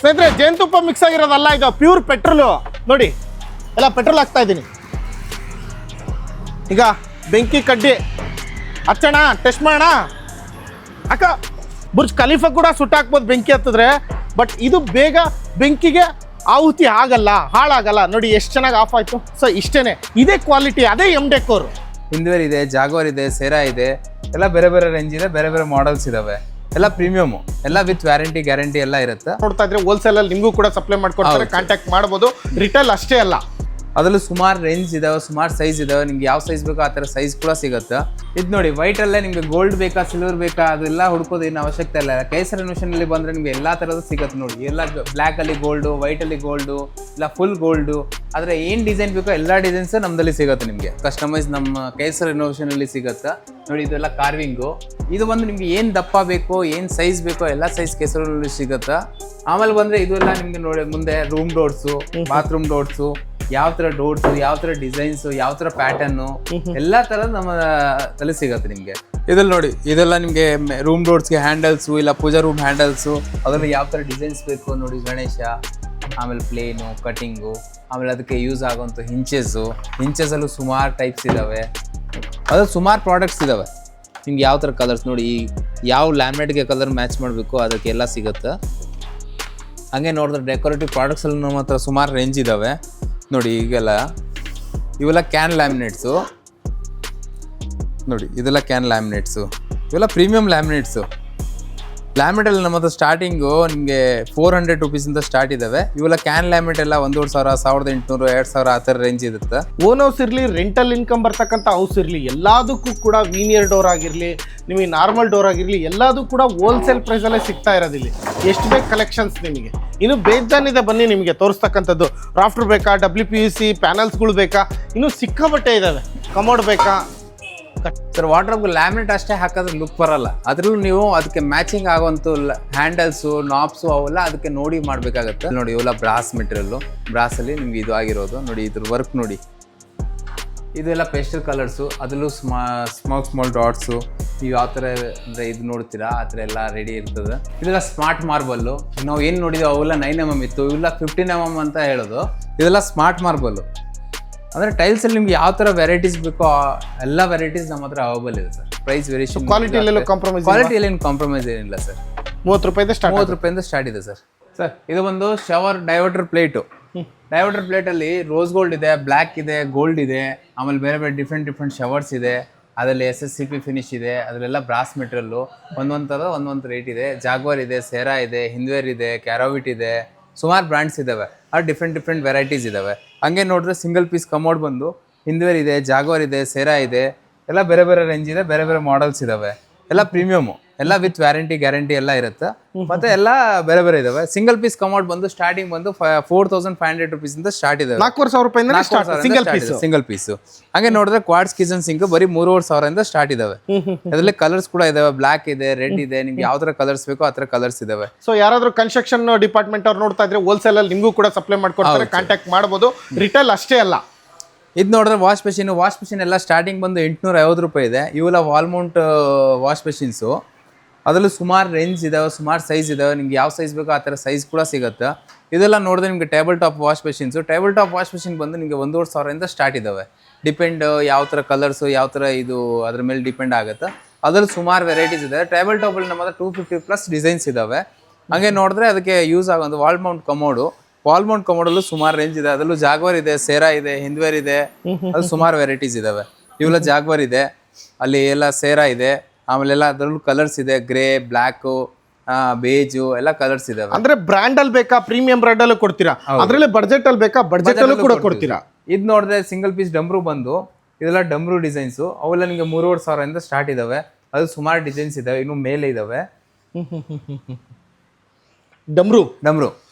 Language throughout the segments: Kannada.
ಸ್ನೇಹಿತರೆ ಜೇನುತುಪ್ಪ ಮಿಕ್ಸ್ ಆಗಿರೋದಲ್ಲ, ಇದು ಪ್ಯೂರ್ ಪೆಟ್ರೋಲು. ನೋಡಿ ಎಲ್ಲ ಪೆಟ್ರೋಲ್ ಹಾಕ್ತಾ ಇದ್ದೀನಿ. ಈಗ ಬೆಂಕಿ ಕಡ್ಡಿ ಹಚ್ಚೋಣ, ಟೆಸ್ಟ್ ಮಾಡೋಣ. ಅಕ್ಕ ಬುರ್ಜ್ ಖಲೀಫಾ ಕೂಡ ಸುಟ್ಟಾಕ್ಬೋದು ಬೆಂಕಿ ಹತ್ತಿದ್ರೆ, ಬಟ್ ಇದು ಬೇಗ ಬೆಂಕಿಗೆ ಆಹುತಿ ಆಗಲ್ಲ, ಹಾಳಾಗಲ್ಲ. ನೋಡಿ ಎಷ್ಟು ಚೆನ್ನಾಗಿ ಆಫ್ ಆಯಿತು. ಸೊ ಇಷ್ಟೇ, ಇದೇ ಕ್ವಾಲಿಟಿ, ಅದೇ ಎಮ್.ಡೆಕೋರ್. ಹಿಂದ್ವೇರ್ ಇದೆ, ಜಾಗ್ವಾರ್ ಇದೆ, ಸೆರಾ ಇದೆ, ಎಲ್ಲ ಬೇರೆ ಬೇರೆ ರೇಂಜ್ ಇದೆ, ಬೇರೆ ಬೇರೆ ಮಾಡಲ್ಸ್ ಇದಾವೆ. ಎಲ್ಲ ಪ್ರೀಮಿಯಮ್, ಎಲ್ಲ ವಿತ್ ವ್ಯಾರಂಟಿ ಗ್ಯಾರಂಟಿ ಎಲ್ಲ ಇರುತ್ತೆ. ನೋಡ್ತಾ ಇದ್ರೆ ಹೋಲ್ಸೇಲ್ ಅಲ್ಲಿ ನಿಮಗೂ ಕೂಡ ಸಪ್ಲೈ ಮಾಡ್ಕೊಡ್ತಾರೆ, ಕಾಂಟ್ಯಾಕ್ಟ್ ಮಾಡ್ಬೋದು. ರಿಟೇಲ್ ಅಷ್ಟೇ ಅಲ್ಲ, ಅದರಲ್ಲೂ ಸುಮಾರು ರೇಂಜ್ ಇದಾವೆ, ಸುಮಾರು ಸೈಜ್ ಇದಾವೆ. ನಿಮ್ಗೆ ಯಾವ ಸೈಜ್ ಬೇಕೋ ಆ ಥರ ಸೈಜ್ ಕೂಡ ಸಿಗುತ್ತೆ. ಇದು ನೋಡಿ ವೈಟ್ ಅಲ್ಲೇ ನಿಮ್ಗೆ ಗೋಲ್ಡ್ ಬೇಕಾ ಸಿಲ್ವರ್ ಬೇಕಾ ಅದೆಲ್ಲ ಹುಡ್ಕೋದು ಏನು ಅವಶ್ಯಕತೆ ಇಲ್ಲ. ಕೇಸರಿ ಮಿಷನ್ ಅಲ್ಲಿ ಬಂದ್ರೆ ನಿಮ್ಗೆ ಎಲ್ಲಾ ತರದ್ದು ಸಿಗುತ್ತೆ. ನೋಡಿ ಎಲ್ಲ ಬ್ಲ್ಯಾಕ್ ಅಲ್ಲಿ ಗೋಲ್ಡು, ವೈಟ್ ಅಲ್ಲಿ ಗೋಲ್ಡು, ಇಲ್ಲ ಫುಲ್ ಗೋಲ್ಡು, ಆದ್ರೆ ಏನ್ ಡಿಸೈನ್ ಬೇಕೋ ಎಲ್ಲಾ ಡಿಸೈನ್ಸ್ ನಮ್ದಲ್ಲಿ ಸಿಗುತ್ತೆ. ನಿಮ್ಗೆ ಕಸ್ಟಮೈಸ್ ನಮ್ಮ ಕೇಸರಿ ಇನೋವೇಷನ್ ಅಲ್ಲಿ ಸಿಗುತ್ತೆ. ನೋಡಿ ಇದೆಲ್ಲ ಕಾರ್ವಿಂಗು. ಇದು ಬಂದು ನಿಮ್ಗೆ ಏನ್ ದಪ್ಪ ಬೇಕೋ, ಏನ್ ಸೈಜ್ ಬೇಕೋ ಎಲ್ಲ ಸೈಜ್ ಕೇಸರಿ ಸಿಗುತ್ತೆ. ಆಮೇಲೆ ಬಂದ್ರೆ ಇದು ಎಲ್ಲ ನಿಮ್ಗೆ ನೋಡಿ ಮುಂದೆ ರೂಮ್ ಡೋರ್ಸು, ಬಾತ್ರೂಮ್ ಡೋರ್ಸು, ಯಾವ ತರ ಡೋರ್ಸ್, ಯಾವ ತರ ಡಿಸೈನ್ಸ್, ಯಾವ ತರ ಪ್ಯಾಟರ್ನ್, ಎಲ್ಲಾ ತರದ್ ನಮ್ಮ ತಲೆ ಸಿಗತ್ತೆ ನಿಮ್ಗೆ. ಇದ್ರಲ್ಲಿ ನೋಡಿ ಇದೆಲ್ಲ ನಿಮ್ಗೆ ರೂಮ್ ಡೋರ್ಸ್ಗೆ ಹ್ಯಾಂಡಲ್ಸು, ಇಲ್ಲ ಪೂಜಾ ರೂಮ್ ಹ್ಯಾಂಡಲ್ಸು, ಅದ್ರಲ್ಲಿ ಯಾವ ತರ ಡಿಸೈನ್ಸ್ ಬೇಕು ನೋಡಿ. ಗಣೇಶ, ಆಮೇಲೆ ಪ್ಲೇನು, ಕಟಿಂಗು, ಆಮೇಲೆ ಅದಕ್ಕೆ ಯೂಸ್ ಆಗುವಂಥ ಹಿಂಚಸ್ಸಲ್ಲೂ ಸುಮಾರು ಟೈಪ್ಸ್ ಇದಾವೆ. ಅದ್ರಲ್ಲಿ ಸುಮಾರು ಪ್ರಾಡಕ್ಟ್ಸ್ ಇದಾವೆ. ನಿಮ್ಗೆ ಯಾವ ಥರ ಕಲರ್ಸ್ ನೋಡಿ, ಯಾವ ಲ್ಯಾಮಿನೇಟ್ಗೆ ಕಲರ್ ಮ್ಯಾಚ್ ಮಾಡಬೇಕು ಅದಕ್ಕೆಲ್ಲ ಸಿಗುತ್ತೆ. ಹಂಗೆ ನೋಡಿದ್ರೆ ಡೆಕೋರೇಟಿವ್ ಪ್ರಾಡಕ್ಟ್ಸಲ್ಲಿ ನಮ್ಮ ಹತ್ರ ಸುಮಾರು ರೇಂಜ್ ಇದ್ದಾವೆ. ನೋಡಿ ಈಗೆಲ್ಲ ಇವೆಲ್ಲ ಕ್ಯಾನ್ ಲ್ಯಾಮಿನೇಟ್ಸು. ನೋಡಿ ಇದೆಲ್ಲ ಕ್ಯಾನ್ ಲ್ಯಾಮಿನೇಟ್ಸು, ಇವೆಲ್ಲ ಪ್ರೀಮಿಯಂ ಲ್ಯಾಮಿನೇಟ್ಸು. ಲ್ಯಾಮಿನೇಟಲ್ಲಿ ನಮ್ಮ ಹತ್ರ ಸ್ಟಾರ್ಟಿಂಗು ನಿಮಗೆ 400 ರುಪೀಸಿಂದ ಸ್ಟಾರ್ಟ್ ಇದ್ದಾವೆ. ಇವೆಲ್ಲ ಕ್ಯಾನ್ ಲ್ಯಾಮಿನೇಟ್ ಎಲ್ಲ 1,500, 1,800, 2,000 ಆ ಥರ ರೇಂಜ್ ಇರುತ್ತೆ. ಓನ್ ಹೌಸ್ ಇರಲಿ, ರೆಂಟಲ್ ಇನ್ಕಮ್ ಬರ್ತಕ್ಕಂಥ ಹೌಸ್ ಇರಲಿ, ಎಲ್ಲದಕ್ಕೂ ಕೂಡ ವೀನಿಯರ್ ಡೋರ್ ಆಗಿರಲಿ, ನಿಮಗೆ ನಾರ್ಮಲ್ ಡೋರ್ ಆಗಿರಲಿ, ಎಲ್ಲದೂ ಕೂಡ ಹೋಲ್ಸೇಲ್ ಪ್ರೈಸಲ್ಲೇ ಸಿಗ್ತಾ ಇರೋದಿಲ್ಲ. ಎಷ್ಟು ಬೇಕು ಕಲೆಕ್ಷನ್ಸ್ ನಿಮಗೆ, ಇನ್ನು ಬೇಜಾನಿದೆ. ಬನ್ನಿ ನಿಮಗೆ ತೋರಿಸ್ತಕ್ಕಂಥದ್ದು. ರಾಫ್ಟರ್ ಬೇಕಾ, WPVC ಪ್ಯಾನಲ್ಸ್ಗಳು ಬೇಕಾ, ಇನ್ನೂ ಸಿಕ್ಕಾಬಟ್ಟೆ ಇದ್ದಾವೆ. ಕಮೋಡ್ ಬೇಕಾ ಸರ್, ವಾರ್ಡ್ರೋಬ್ಗೆ ಲ್ಯಾಮಿನೇಟ್ ಅಷ್ಟೇ ಹಾಕಿದ್ರೆ ಲುಕ್ ಬರಲ್ಲ. ಅದ್ರಲ್ಲೂ ನೀವು ಅದಕ್ಕೆ ಮ್ಯಾಚಿಂಗ್ ಆಗುವಂಥ ಹ್ಯಾಂಡಲ್ಸು, ನಾಬ್ಸು ಅವೆಲ್ಲ ಅದಕ್ಕೆ ನೋಡಿ ಮಾಡಬೇಕಾಗತ್ತೆ. ನೋಡಿ ಇವೆಲ್ಲ ಬ್ರಾಸ್ ಮೆಟೀರಿಯಲ್ಲು, ಬ್ರಾಸಲ್ಲಿ ನಿಮ್ಗೆ ಇದು ಆಗಿರೋದು. ನೋಡಿ ಇದ್ರ ವರ್ಕ್ ನೋಡಿ, ಇದೆಲ್ಲ ಪೇಸ್ಟಲ್ ಕಲರ್ಸು, ಅದರಲ್ಲೂ ಸ್ಮಾಲ್ ಡಾಟ್ಸು. ನೀವು ಯಾವ ಥರ ಅಂದರೆ ಇದು ನೋಡ್ತೀರಾ ಆ ಥರ ಎಲ್ಲ ರೆಡಿ ಇರ್ತದೆ. ಇದೆಲ್ಲ ಸ್ಮಾರ್ಟ್ ಮಾರ್ಬಲ್ಲು. ನಾವು ಏನು ನೋಡಿದ್ವಿ ಅವೆಲ್ಲ 9mm ಇತ್ತು, ಇವೆಲ್ಲ 15mm ಅಂತ ಹೇಳೋದು. ಇದೆಲ್ಲ ಸ್ಮಾರ್ಟ್ ಮಾರ್ಬಲ್ಲು. ಅಂದರೆ ಟೈಲ್ಸಲ್ಲಿ ನಿಮ್ಗೆ ಯಾವ ಥರ ವೆರೈಟೀಸ್ ಬೇಕೋ ಎಲ್ಲ ವೆರೈಟೀಸ್ ನಮ್ಮ ಹತ್ರ ಅವೈಲೇಬಲ್ ಇದೆ ಸರ್. ಪ್ರೈಸ್ ವೇರಿಯೇಷನ್, ಕ್ವಾಲಿಟಿಯಲ್ಲೆಲ್ಲ ಕಾಂಪ್ರಮೈಸ್, ಕ್ವಾಲಿಟಿಯಲ್ಲಿ ಏನು ಕಾಂಪ್ರಮೈಸ್ ಏನಿಲ್ಲ ಸರ್. 30 ರೂಪಾಯಿಂದ ಸ್ಟಾರ್ಟ್ ಇದೆ ಸರ್. ಸರ್ ಇದು ಒಂದು ಶವರ್ ಡೈವರ್ಟರ್ ಪ್ಲೇಟು. ಡೈವರ್ಟರ್ ಪ್ಲೇಟಲ್ಲಿ ರೋಸ್ ಗೋಲ್ಡ್ ಇದೆ, ಬ್ಲ್ಯಾಕ್ ಇದೆ, ಗೋಲ್ಡ್ ಇದೆ, ಆಮೇಲೆ ಬೇರೆ ಬೇರೆ ಡಿಫ್ರೆಂಟ್ ಶವರ್ಸ್ ಇದೆ. ಅದರಲ್ಲಿ SSCP ಫಿನಿಶ್ ಇದೆ, ಅದರಲ್ಲೆಲ್ಲ ಬ್ರಾಸ್ ಮೆಟೀರಿಯಲ್ಲು. ಒಂದೊಂದು ಥರದ ಒಂದೊಂದು ರೇಟ್ ಇದೆ. ಜಾಗ್ವಾರ್ ಇದೆ, ಸೆರಾ ಇದೆ, ಹಿಂದ್ವೇರ್ ಇದೆ, ಕ್ಯಾರೋವಿಟ್ ಇದೆ, ಸುಮಾರು ಬ್ರ್ಯಾಂಡ್ಸ್ ಇದ್ದಾವೆ. ಅದು ಡಿಫ್ರೆಂಟ್ ವೆರೈಟೀಸ್ ಇದ್ದಾವೆ. ಹಂಗೆ ನೋಡಿದ್ರೆ ಸಿಂಗಲ್ ಪೀಸ್ ಕಮೋಡ್ ಬಂದು ಹಿಂದ್ವೇರ್ ಇದೆ, ಜಾಗ್ವಾರ್ ಇದೆ, ಸೆರಾ ಇದೆ, ಎಲ್ಲ ಬೇರೆ ಬೇರೆ ರೇಂಜ್ ಇದೆ, ಬೇರೆ ಬೇರೆ ಮಾಡಲ್ಸ್ ಇದ್ದಾವೆ. ಎಲ್ಲ ಪ್ರೀಮಿಯಮು, ಎಲ್ಲ ವಿತ್ ವ್ಯಾರಂಟಿ ಗ್ಯಾರಂಟಿ ಎಲ್ಲ ಇರುತ್ತೆ. ಮತ್ತೆ ಎಲ್ಲ ಬೇರೆ ಬೇರೆ ಇದಾವೆ. ಸಿಂಗಲ್ ಪೀಸ್ ಕಮೋಡ್ ಬಂದು ಸ್ಟಾರ್ಟಿಂಗ್ ಬಂದು 4,500 ರುಪೀಸಿಂದ ಸ್ಟಾರ್ಟ್ ಇದೆ. 4,500 ರೂಪಾಯಿಂದ ಸಿಂಗಲ್ ಪೀಸ್. ಹಂಗೆ ನೋಡಿದ್ರೆ ಕ್ವಾಡ್ಸ್ ಕಿಚನ್ ಸಿಂಕ್ ಬರೀ 3,500 ಸ್ಟಾರ್ಟ್ ಇದಾವೆ. ಅದರಲ್ಲಿ ಕಲರ್ಸ್ ಕೂಡ ಇದಾವೆ, ಬ್ಲ್ಯಾಕ್ ಇದೆ, ರೆಡ್ ಇದೆ. ನಿಮ್ಗೆ ಯಾವ ತರ ಕಲರ್ಸ್ ಬೇಕೋ ಆ ತರ ಕಲರ್ಸ್ ಇದಾವೆ. ಸೊ ಯಾರಾದ್ರೂ ಕನ್ಸ್ಟ್ರಕ್ಷನ್ ಡಿಪಾರ್ಟ್ಮೆಂಟ್ ಅವ್ರು ನೋಡ್ತಾ ಇದ್ರೆ ಹೋಲ್ಸೇಲ್ ಅಲ್ಲಿ ನಿಮಗೂ ಕೂಡ ಸಪ್ಲೈ ಮಾಡ್ಕೊಡ್ತಾರೆ, ಕಾಂಟ್ಯಾಕ್ಟ್ ಮಾಡಬಹುದು. ರಿಟೇಲ್ ಅಷ್ಟೇ ಅಲ್ಲ. ಇದು ನೋಡಿದ್ರೆ ವಾಶ್ ಮೆಷಿನ್ ಎಲ್ಲ ಸ್ಟಾರ್ಟಿಂಗ್ ಬಂದು 850 ರೂಪಾಯಿ ಇದೆ. ಇವೆಲ್ಲ ವಾಲ್ಮೌಂಟ್ ವಾಶ್ ಮೆಷಿನ್ಸು. ಅದರಲ್ಲೂ ಸುಮಾರು ರೇಂಜ್ ಇದಾವೆ, ಸುಮಾರು ಸೈಜ್ ಇದಾವೆ. ನಿಮ್ಗೆ ಯಾವ ಸೈಜ್ ಬೇಕೋ ಆ ಥರ ಸೈಜ್ ಕೂಡ ಸಿಗುತ್ತೆ. ಇದೆಲ್ಲ ನೋಡಿದ್ರೆ ನಿಮಗೆ table top wash machines. Table top wash machine ಬಂದು ನಿಮಗೆ 1,500 ಸ್ಟಾರ್ಟ್ ಇದ್ದಾವೆ. ಡಿಪೆಂಡ್ ಯಾವ ಥರ ಕಲರ್ಸು, ಯಾವ ಥರ ಇದು ಅದ್ರ ಮೇಲೆ ಡಿಪೆಂಡ್ ಆಗುತ್ತೆ. ಅದರಲ್ಲಿ ಸುಮಾರು ವೆರೈಟೀಸ್ ಇದೆ. ಟೇಬಲ್ ಟಾಪಲ್ಲಿ ನಮ್ಮ ಹತ್ರ 250+ ಡಿಸೈನ್ಸ್ ಇದ್ದಾವೆ. ಹಂಗೆ ನೋಡಿದ್ರೆ ಅದಕ್ಕೆ ಯೂಸ್ ಆಗೋದು ವಾಲ್ ಮೌಂಟ್ ಕಮೋಡಲ್ಲೂ ಸುಮಾರು ರೇಂಜ್ ಇದೆ. ಅದರಲ್ಲೂ ಜಾಗ್ವಾರ್ ಇದೆ, ಸೆರಾ ಇದೆ, ಹಿಂದ್ವೇರ್ ಇದೆ, ಅದು ಸುಮಾರು ವೆರೈಟೀಸ್ ಇದಾವೆ. ಇವೆಲ್ಲ ಜಾಗ್ವಾರ್ ಇದೆ, ಅಲ್ಲಿ ಎಲ್ಲ ಸೆರಾ ಇದೆ, ಆಮೇಲೆಲ್ಲ ಅದರಲ್ಲೂ ಕಲರ್ಸ್ ಇದೆ, ಗ್ರೇ, ಬ್ಲ್ಯಾಕು, ಬೇಜು ಎಲ್ಲ ಕಲರ್ಸ್ ಇದಾವೆ. ಅಂದ್ರೆ ಬ್ರ್ಯಾಂಡ್ ಅಲ್ಲಿ ಬೇಕಾ, ಪ್ರೀಮಿಯಂ ಬ್ರ್ಯಾಂಡ್ ಅಲ್ಲೂ ಕೊಡ್ತೀರಾ, ಅದರಲ್ಲಿ ಬಡ್ಜೆಟ್ ಅಲ್ಲಿ ಬೇಕಾ, ಬಡ್ಜೆಟ್ ಅಲ್ಲೂ ಕೂಡ ಕೊಡ್ತೀರಾ. ಇದು ನೋಡಿದ್ರೆ ಸಿಂಗಲ್ ಪೀಸ್ ಡಮ್ರು ಬಂದು ಇದೆಲ್ಲ ಡಮ್ರು ಡಿಸೈನ್ಸು. ಅವೆಲ್ಲ ನಿಮಗೆ 3,500 ಸ್ಟಾರ್ಟ್ ಇದಾವೆ. ಅದು ಸುಮಾರು ಡಿಸೈನ್ಸ್ ಇದಾವೆ, ಇನ್ನು ಮೇಲೆ ಇದಾವೆ. ಡಮ್ರು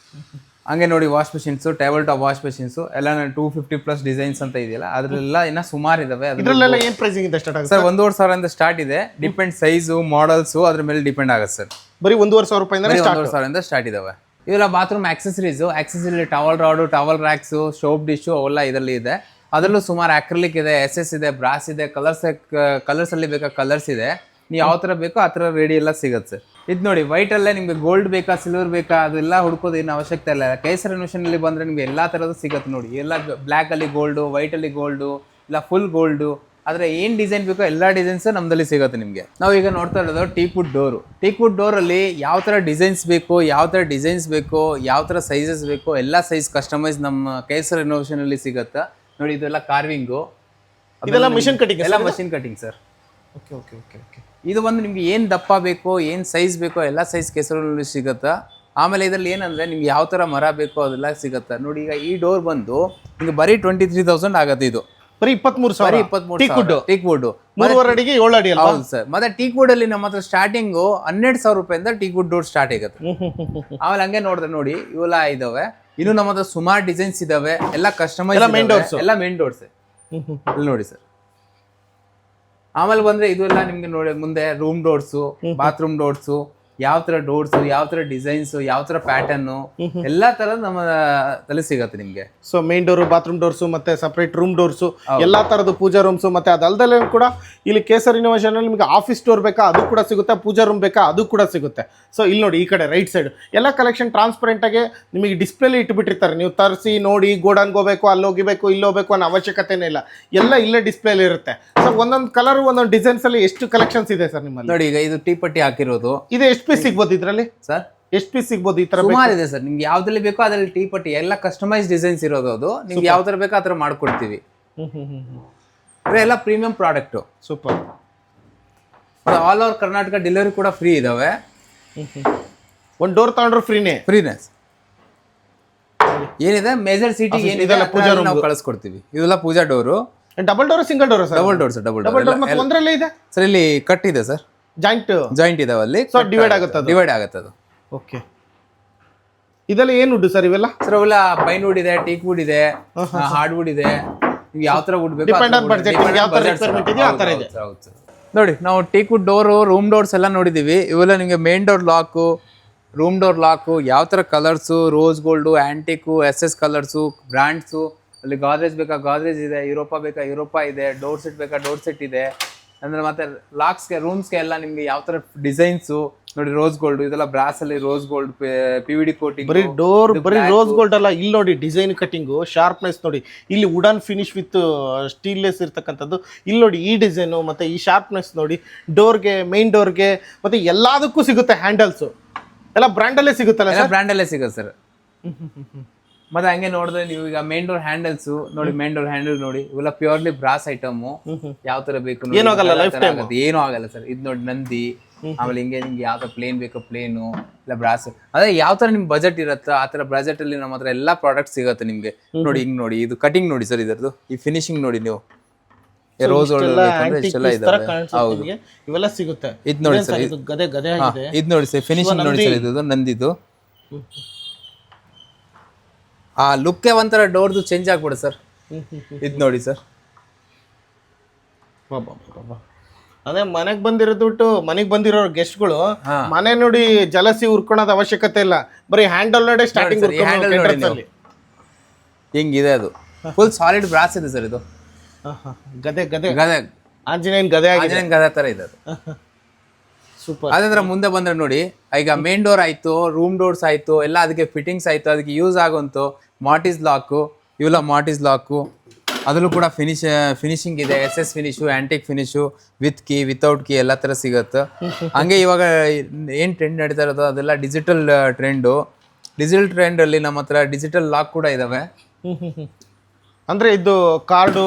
ಹಂಗೆ ನೋಡಿ wash machines, table top wash machines ಎಲ್ಲ 250+ ಡಿಸೈನ್ಸ್ ಅಂತ ಇದೆಯಲ್ಲ, ಅದರಲ್ಲೆಲ್ಲ ಇನ್ನ ಸುಮಾರು ಇದಾವೆ. ಅದರಲ್ಲೆಲ್ಲ ಏನು ಪ್ರೈಸಿಂಗ್ ಇಂದ ಸ್ಟಾರ್ಟ್ ಆಗುತ್ತೆ ಸರ್? 1,500 ಸ್ಟಾರ್ಟ್ ಇದೆ. ಡಿಪೆಂಡ್ ಸೈಜು, ಮಾಡಲ್ಸು ಅದ್ರ ಮೇಲೆ ಡಿಪೆಂಡ್ ಆಗುತ್ತೆ ಸರ್. ಬರೀ 1,500 ರೂಪಾಯಿಂದ 1,500 ಸ್ಟಾರ್ಟ್ ಇದಾವೆ. ಇವೆಲ್ಲ bathroom accessory, towel rod, towel racks, soap dish ಅವೆಲ್ಲ ಇದರಲ್ಲಿ ಇದೆ. ಅದರಲ್ಲೂ ಸುಮಾರು ಅಕ್ರಿಲಿಕ್ ಇದೆ, SS ಇದೆ, ಬ್ರಾಸ್ ಇದೆ, ಕಲರ್ಸ್ ಅಲ್ಲಿ ಬೇಕಾ ಕಲರ್ಸ್ ಇದೆ. ನೀವು ಯಾವ ಥರ ಬೇಕೋ ಆ ಥರ ರೆಡಿ ಎಲ್ಲ ಸಿಗುತ್ತೆ ಸರ್. ಇದು ನೋಡಿ ವೈಟಲ್ಲೇ ನಿಮಗೆ ಗೋಲ್ಡ್ ಬೇಕಾ ಸಿಲ್ವರ್ ಬೇಕಾ ಅದೆಲ್ಲ ಹುಡ್ಕೋದು ಏನು ಅವಶ್ಯಕತೆ ಇಲ್ಲ. ಕೈಸರ್ ರೆನೋವೇಷನಲ್ಲಿ ಬಂದರೆ ನಿಮಗೆ ಎಲ್ಲ ಥರದ್ದು ಸಿಗುತ್ತೆ ನೋಡಿ. ಎಲ್ಲ ಬ್ಲ್ಯಾಕಲ್ಲಿ ಗೋಲ್ಡು, ವೈಟಲ್ಲಿ ಗೋಲ್ಡು, ಇಲ್ಲ ಫುಲ್ ಗೋಲ್ಡು, ಆದರೆ ಏನು ಡಿಸೈನ್ ಬೇಕೋ ಎಲ್ಲ ಡಿಸೈನ್ಸು ನಮ್ಮದಲ್ಲಿ ಸಿಗುತ್ತೆ ನಿಮಗೆ. ನಾವು ಈಗ ನೋಡ್ತಾ ಇರೋದು ಟೀಕ್ವುಡ್ ಡೋರು. ಟೀಕ್ವುಡ್ ಡೋರಲ್ಲಿ ಯಾವ ಥರ ಡಿಸೈನ್ಸ್ ಬೇಕು, ಯಾವ ಥರ ಡಿಸೈನ್ಸ್ ಬೇಕು, ಯಾವ ಥರ ಸೈಜಸ್ ಬೇಕು, ಎಲ್ಲ ಸೈಜ್ ಕಸ್ಟಮೈಸ್ ನಮ್ಮ ಕೈಸರ್ ರೆನೋವೇಷನಲ್ಲಿ ಸಿಗುತ್ತೆ ನೋಡಿ. ಇದೆಲ್ಲ ಕಾರ್ವಿಂಗು, ಇದೆಲ್ಲ ಮಿಷನ್ ಕಟಿಂಗ್, ಎಲ್ಲ machine cutting sir. Okay okay okay okay. ಇದು ಬಂದು ನಿಮ್ಗೆ ಏನು ದಪ್ಪ ಬೇಕೋ, ಏನು ಸೈಜ್ ಬೇಕೋ ಎಲ್ಲ ಸೈಜ್ ಕೆಸರಲ್ಲಿ ಸಿಗುತ್ತೆ. ಆಮೇಲೆ ಇದರಲ್ಲಿ ಏನಂದರೆ ನಿಮ್ಗೆ ಯಾವ ಥರ ಮರ ಬೇಕೋ ಅದೆಲ್ಲ ಸಿಗುತ್ತೆ ನೋಡಿ. ಈಗ ಈ ಡೋರ್ ಬಂದು ನಿಮ್ಗೆ ಬರೀ 23,000 ಆಗುತ್ತೆ. ಇದು ಬರೀ 23,000 ಟೀಕ್ವುಡ್ 3.5 ಅಡಿಗೆ 7 ಅಡಿ ಅಲ್ವಾ? ಹೌದು ಸರ್. ಮತ್ತೆ ಟೀಕ್ವುಡ್ ಅಲ್ಲಿ ನಮ್ಮ ಹತ್ರ ಸ್ಟಾರ್ಟಿಂಗು 12,000 ರೂಪಾಯಿಂದ ಟೀಕ್ವುಡ್ ಡೋರ್ ಸ್ಟಾರ್ಟ್ ಆಗುತ್ತೆ. ಆಮೇಲೆ ಹಂಗೆ ನೋಡಿದ್ರೆ ನೋಡಿ ಇವೆಲ್ಲ ಇದಾವೆ. ಇನ್ನು ನಮ್ಮ ಹತ್ರ ಸುಮಾರು ಡಿಸೈನ್ಸ್ ಇದಾವೆ, ಎಲ್ಲ ಕಸ್ಟಮೈಸ್, ಎಲ್ಲ ಮೇನ್ ಡೋರ್ಸ್ ಇಲ್ಲಿ ನೋಡಿ ಸರ್. ಆಮೇಲೆ ಬಂದ್ರೆ ಇದು ಎಲ್ಲ ನಿಮ್ಗೆ ನೋಡಿ ಮುಂದೆ ರೂಮ್ ಡೋರ್ಸು, ಬಾತ್ರೂಮ್ ಡೋರ್ಸು, ಯಾವ ತರ ಡೋರ್ಸು, ಯಾವ ತರ ಡಿಸೈನ್ಸ್, ಯಾವ ತರ ಪ್ಯಾಟರ್ನು, ಎಲ್ಲಾ ತರದ್ ನಮ್ಮ ತಲೆ ಸಿಗತ್ತೆ ನಿಮ್ಗೆ. So main door, bathroom doors, ಮತ್ತೆ ಸಪರೇಟ್ ರೂಮ್ ಡೋರ್ಸು, ಎಲ್ಲಾ ತರದ್ದು ಪೂಜಾ ರೂಮ್ಸು, ಮತ್ತೆ ಅದಲ್ದಲ್ಲೇ ಕೂಡ ಇಲ್ಲಿ ಕೇಸರ್ ಇನ್ನೋವೇಷನ್ ಅಲ್ಲಿ ನಿಮಗೆ ಆಫೀಸ್ ಡೋರ್ ಬೇಕಾ ಅದು ಕೂಡ ಸಿಗುತ್ತೆ, ಪೂಜಾ ರೂಮ್ ಬೇಕಾ ಅದು ಕೂಡ ಸಿಗುತ್ತೆ. ಸೊ ಇಲ್ಲಿ ನೋಡಿ ಈ ಕಡೆ ರೈಟ್ ಸೈಡ್ ಎಲ್ಲ ಕಲೆಕ್ಷನ್ ಟ್ರಾನ್ಸ್ಪರೆಂಟ್ ಆಗಿ ನಿಮಗೆ ಡಿಸ್ಪ್ಲೇಲಿ ಇಟ್ಬಿಟ್ಟಿರ್ತಾರೆ. ನೀವು ತರಿಸಿ ನೋಡಿ ಗೋಡನ್ಗೆ ಹೋಗ್ಬೇಕು, ಅಲ್ಲಿ ಹೋಗಿಬೇಕು, ಇಲ್ಲಿ ಹೋಗ್ಬೇಕು ಅನ್ನೋ ಅವಶ್ಯಕತೆನೇ ಇಲ್ಲ, ಎಲ್ಲ ಇಲ್ಲೇ ಡಿಸ್ಪ್ಲೇಲಿ ಇರುತ್ತೆ. ಸೊ ಒಂದೊಂದು ಕಲರ್, ಒಂದೊಂದು ಡಿಸೈನ್ಸ್ ಅಲ್ಲಿ ಎಷ್ಟು ಕಲೆಕ್ಷನ್ಸ್ ಇದೆ ಸರ್ ನಿಮ್ಮಲ್ಲಿ? ನೋಡಿ ಈಗ ಇದು ಟೀ ಪಟ್ಟಿ ಹಾಕಿರೋದು, ಇದು ಎಷ್ಟು ಪೀಸ್ ಸಿಗ್ಬೋದು ಇದರಲ್ಲಿ ಸರ್? ಎಷ್ಟು ಪೀಸ್ ಸಿಗ್ಬೋದು? ಈ ತರ ಸುಮಾರು ಇದೆ ಸರ್. ನಿಮ್ಗೆ ಯಾವ್ದ್ರಲ್ಲಿ ಬೇಕೋ ಅದ್ರಲ್ಲಿ ಟೀ ಪಟ್ಟಿ ಎಲ್ಲ ಕಸ್ಟಮೈಸ್ ಡಿಸೈನ್ಸ್ ಇರೋದು. ಅದು ನಿಮ್ಗೆ ಯಾವ ತರ ಬೇಕೋ ಆ ತರ ಮಾಡ್ಕೊಡ್ತೀವಿ. ಎಲ್ಲ premium product. Super. All over Karnataka delivery ಕೂಡ ಫ್ರೀ ಇದಾವೆ. ಒಂದು ಡೋರ್ ತಗೊಂಡ್ರೆ ಫ್ರೀನೆಸ್ ಏನಿದೆ ಮೇಜರ್ ಸಿಟಿ ಏನಿದೆ ನಾವು ಕಳಿಸ್ಕೊಡ್ತೀವಿ. ಇದೆಲ್ಲ pooja door. Double door, single door? Double door sir. Double door ಒಂದರಲ್ಲೇ ಇದೆ ಸರ್. ಇಲ್ಲಿ ಕಟ್ ಇದೆ ಸರ್, ಜಾಯಿಂಟ್ ಇದಾವೆ ಅಲ್ಲಿ. ಡಿವೈಡ್ ಆಗುತ್ತೆ ಅದು. ಓಕೆ. ಇದೆಲ್ಲ ಏನು ವುಡ್ ಸರ್ ಇವೆಲ್ಲ? ಸರ್ ಅವೆಲ್ಲ ಪೈನ್ ವುಡ್ ಇದೆ, ಟೀಕ್ ವುಡ್ ಇದೆ, ಹಾರ್ಡ್ ವುಡ್ ಇದೆ. ನೀವು ಯಾವ ತರ ವುಡ್ ಬೇಕು ನೋಡಿ. ನಾವು teak wood door, room doors ಎಲ್ಲ ನೋಡಿದೀವಿ. ಇವೆಲ್ಲ ನಿಮಗೆ main door lock, room door lock, ಯಾವ ಥರ colours, rose gold, antique, SS colours, brands. ಅಲ್ಲಿ ಗಾದ್ರೇಜ್ ಬೇಕಾ ಗಾದ್ರೇಜ್ ಇದೆ, ಯುರೋಪಾ ಬೇಕಾ ಯುರೋಪಾ ಇದೆ, ಡೋರ್ ಸೆಟ್ ಬೇಕಾ ಡೋರ್ ಸೆಟ್ ಇದೆ. ಅಂದರೆ ಮತ್ತೆ ಲಾಕ್ಸ್ಗೆ, ರೂಮ್ಸ್ಗೆ ಎಲ್ಲ ನಿಮಗೆ ಯಾವ ಥರ ಡಿಸೈನ್ಸು ನೋಡಿ. ರೋಸ್ ಗೋಲ್ಡ್, ಇದೆಲ್ಲ ಬ್ರಾಸ್ ಅಲ್ಲಿ ರೋಸ್ ಗೋಲ್ಡ್, PVD ಕೋಟಿಂಗ್. ಬರೀ ಡೋರ್, ಬರೀ ರೋಸ್ ಗೋಲ್ಡ್ ಅಲ್ಲ, ಇಲ್ಲಿ ನೋಡಿ ಡಿಸೈನ್ ಕಟಿಂಗು, ಶಾರ್ಪ್ನೆಸ್ ನೋಡಿ. ಇಲ್ಲಿ ವುಡನ್ ಫಿನಿಶ್ ವಿತ್ ಸ್ಟೀಲ್ಲೆಸ್ ಇರ್ತಕ್ಕಂಥದ್ದು. ಇಲ್ಲಿ ನೋಡಿ ಈ ಡಿಸೈನು ಮತ್ತೆ ಈ ಶಾರ್ಪ್ನೆಸ್ ನೋಡಿ. ಡೋರ್ಗೆ, ಮೇನ್ ಡೋರ್ಗೆ, ಮತ್ತೆ ಎಲ್ಲದಕ್ಕೂ ಸಿಗುತ್ತೆ. ಹ್ಯಾಂಡಲ್ಸು ಎಲ್ಲ ಬ್ರ್ಯಾಂಡಲ್ಲೇ ಸಿಗುತ್ತಲ್ಲ ಸರ್? ಬ್ರ್ಯಾಂಡಲ್ಲೇ ಸಿಗುತ್ತೆ ಸರ್. ಮತ್ತೆ ಹಂಗೆ ನೋಡಿದ್ರೆ ನೀವು ಈಗ ಮೇನ್ ಡೋರ್ ಹ್ಯಾಂಡಲ್ಸ್ ನೋಡಿ. ಮೇನ್ ಡೋರ್ ಹ್ಯಾಂಡಲ್ ನೋಡಿ, ಇವೆಲ್ಲ ಪ್ಯೂರ್ಲಿ ಬ್ರಾಸ್ ಐಟಮ್. ಯಾವ ತರ ಬೇಕು ಏನೂ ಆಗಲ್ಲ, ಲೈಫ್ ಟೈಮ್ ಏನೂ ಆಗಲ್ಲ ಸರ್. ಇದು ನೋಡಿ ನಂದಿ. ಆಮೇಲೆ ಹಿಂಗೆ ನಿಮ್ಗೆ ಯಾವ ತರ ಪ್ಲೇನ್ ಬೇಕೋ ಪ್ಲೇನು, ಇಲ್ಲ ಬ್ರಾಸ್. ಅದೇ ಯಾವ ತರ ನಿಮ್ ಬಜೆಟ್ ಇರುತ್ತೋ ಆ ತರ ಬಜೆಟ್ ಅಲ್ಲಿ ನಮ್ಮ ಹತ್ರ ಎಲ್ಲಾ ಪ್ರಾಡಕ್ಟ್ ಸಿಗುತ್ತೆ ನಿಮ್ಗೆ ನೋಡಿ. ಹಿಂಗ್ ನೋಡಿ, ಇದು ಕಟಿಂಗ್ ನೋಡಿ ಸರ್, ಇದರದು ಈ ಫಿನಿಶಿಂಗ್ ನೋಡಿ. ನೀವು ರೋಸ್ ಇಷ್ಟೆಲ್ಲ ಇದಾವೆ. ಹೌದು, ಇವೆಲ್ಲ ಸಿಗುತ್ತೆ. ಇದು ನೋಡಿ ಸರ್, ಇದು ನೋಡಿ ಸರ್, ಫಿನಿಶಿಂಗ್ ನೋಡಿ ಸರ್. ಇದು ನಂದಿದು ಆ ಲುಕ್ಕೇ ಒಂಥರ ಡೋರ್ದು ಚೇಂಜ್ ಆಗ್ಬಿಡು ಸರ್. ಇದು ನೋಡಿ ಸರ್. ಅದೇ ಮನೆಗೆ ಬಂದಿರೋದು ಬಿಟ್ಟು ಮನೆಗೆ ಬಂದಿರೋ ಗೆಸ್ಟ್ಗಳು ಮನೆ ನೋಡಿ ಜಲಸಿ ಉರ್ಕೊಳೋದು ಅವಶ್ಯಕತೆ ಇಲ್ಲ. ಬರೀ ಹ್ಯಾಂಡಲ್ ನೋಡಿ ಸ್ಟಾರ್ಟಿಂಗ್ ಹಿಂಗಿದೆ. ಅದು ಫುಲ್ ಸಾಲಿಡ್ ಬ್ರಾಸ್ ಇದೆ ಸರ್. ಇದು ಗದೆ ಗದೆ ಗದೆ ಆಂಜನೇಯನ್ ಗದೆ ಗದೆ ತರ ಇದೆ. ಸೂಪರ್. ಅದಂದ್ರೆ ಮುಂದೆ ಬಂದ್ರೆ ನೋಡಿ, ಈಗ ಮೇನ್ ಡೋರ್ ಆಯ್ತು, ರೂಮ್ ಡೋರ್ಸ್ ಆಯ್ತು, ಎಲ್ಲ ಅದಕ್ಕೆ ಫಿಟ್ಟಿಂಗ್ಸ್ ಆಯ್ತು, ಅದಕ್ಕೆ ಯೂಸ್ ಆಗುವಂತು ಮಾರ್ಟಿಸ್ ಲಾಕು. ಇವೆಲ್ಲ ಮಾರ್ಟಿಸ್ ಲಾಕು. ಅದರಲ್ಲೂ ಕೂಡ ಫಿನಿಶಿಂಗ್ ಇದೆ. SS finish, antique finish, with key, without key ಎಲ್ಲ ಥರ ಸಿಗುತ್ತೆ. ಹಂಗೆ ಇವಾಗ ಏನು ಟ್ರೆಂಡ್ ನಡೀತಾ ಇರೋದು ಅದೆಲ್ಲ ಡಿಜಿಟಲ್ ಟ್ರೆಂಡು. ಡಿಜಿಟಲ್ ಟ್ರೆಂಡಲ್ಲಿ ನಮ್ಮ ಹತ್ರ ಡಿಜಿಟಲ್ ಲಾಕ್ ಕೂಡ ಇದಾವೆ. ಅಂದ್ರೆ ಇದು ಕಾರ್ಡು,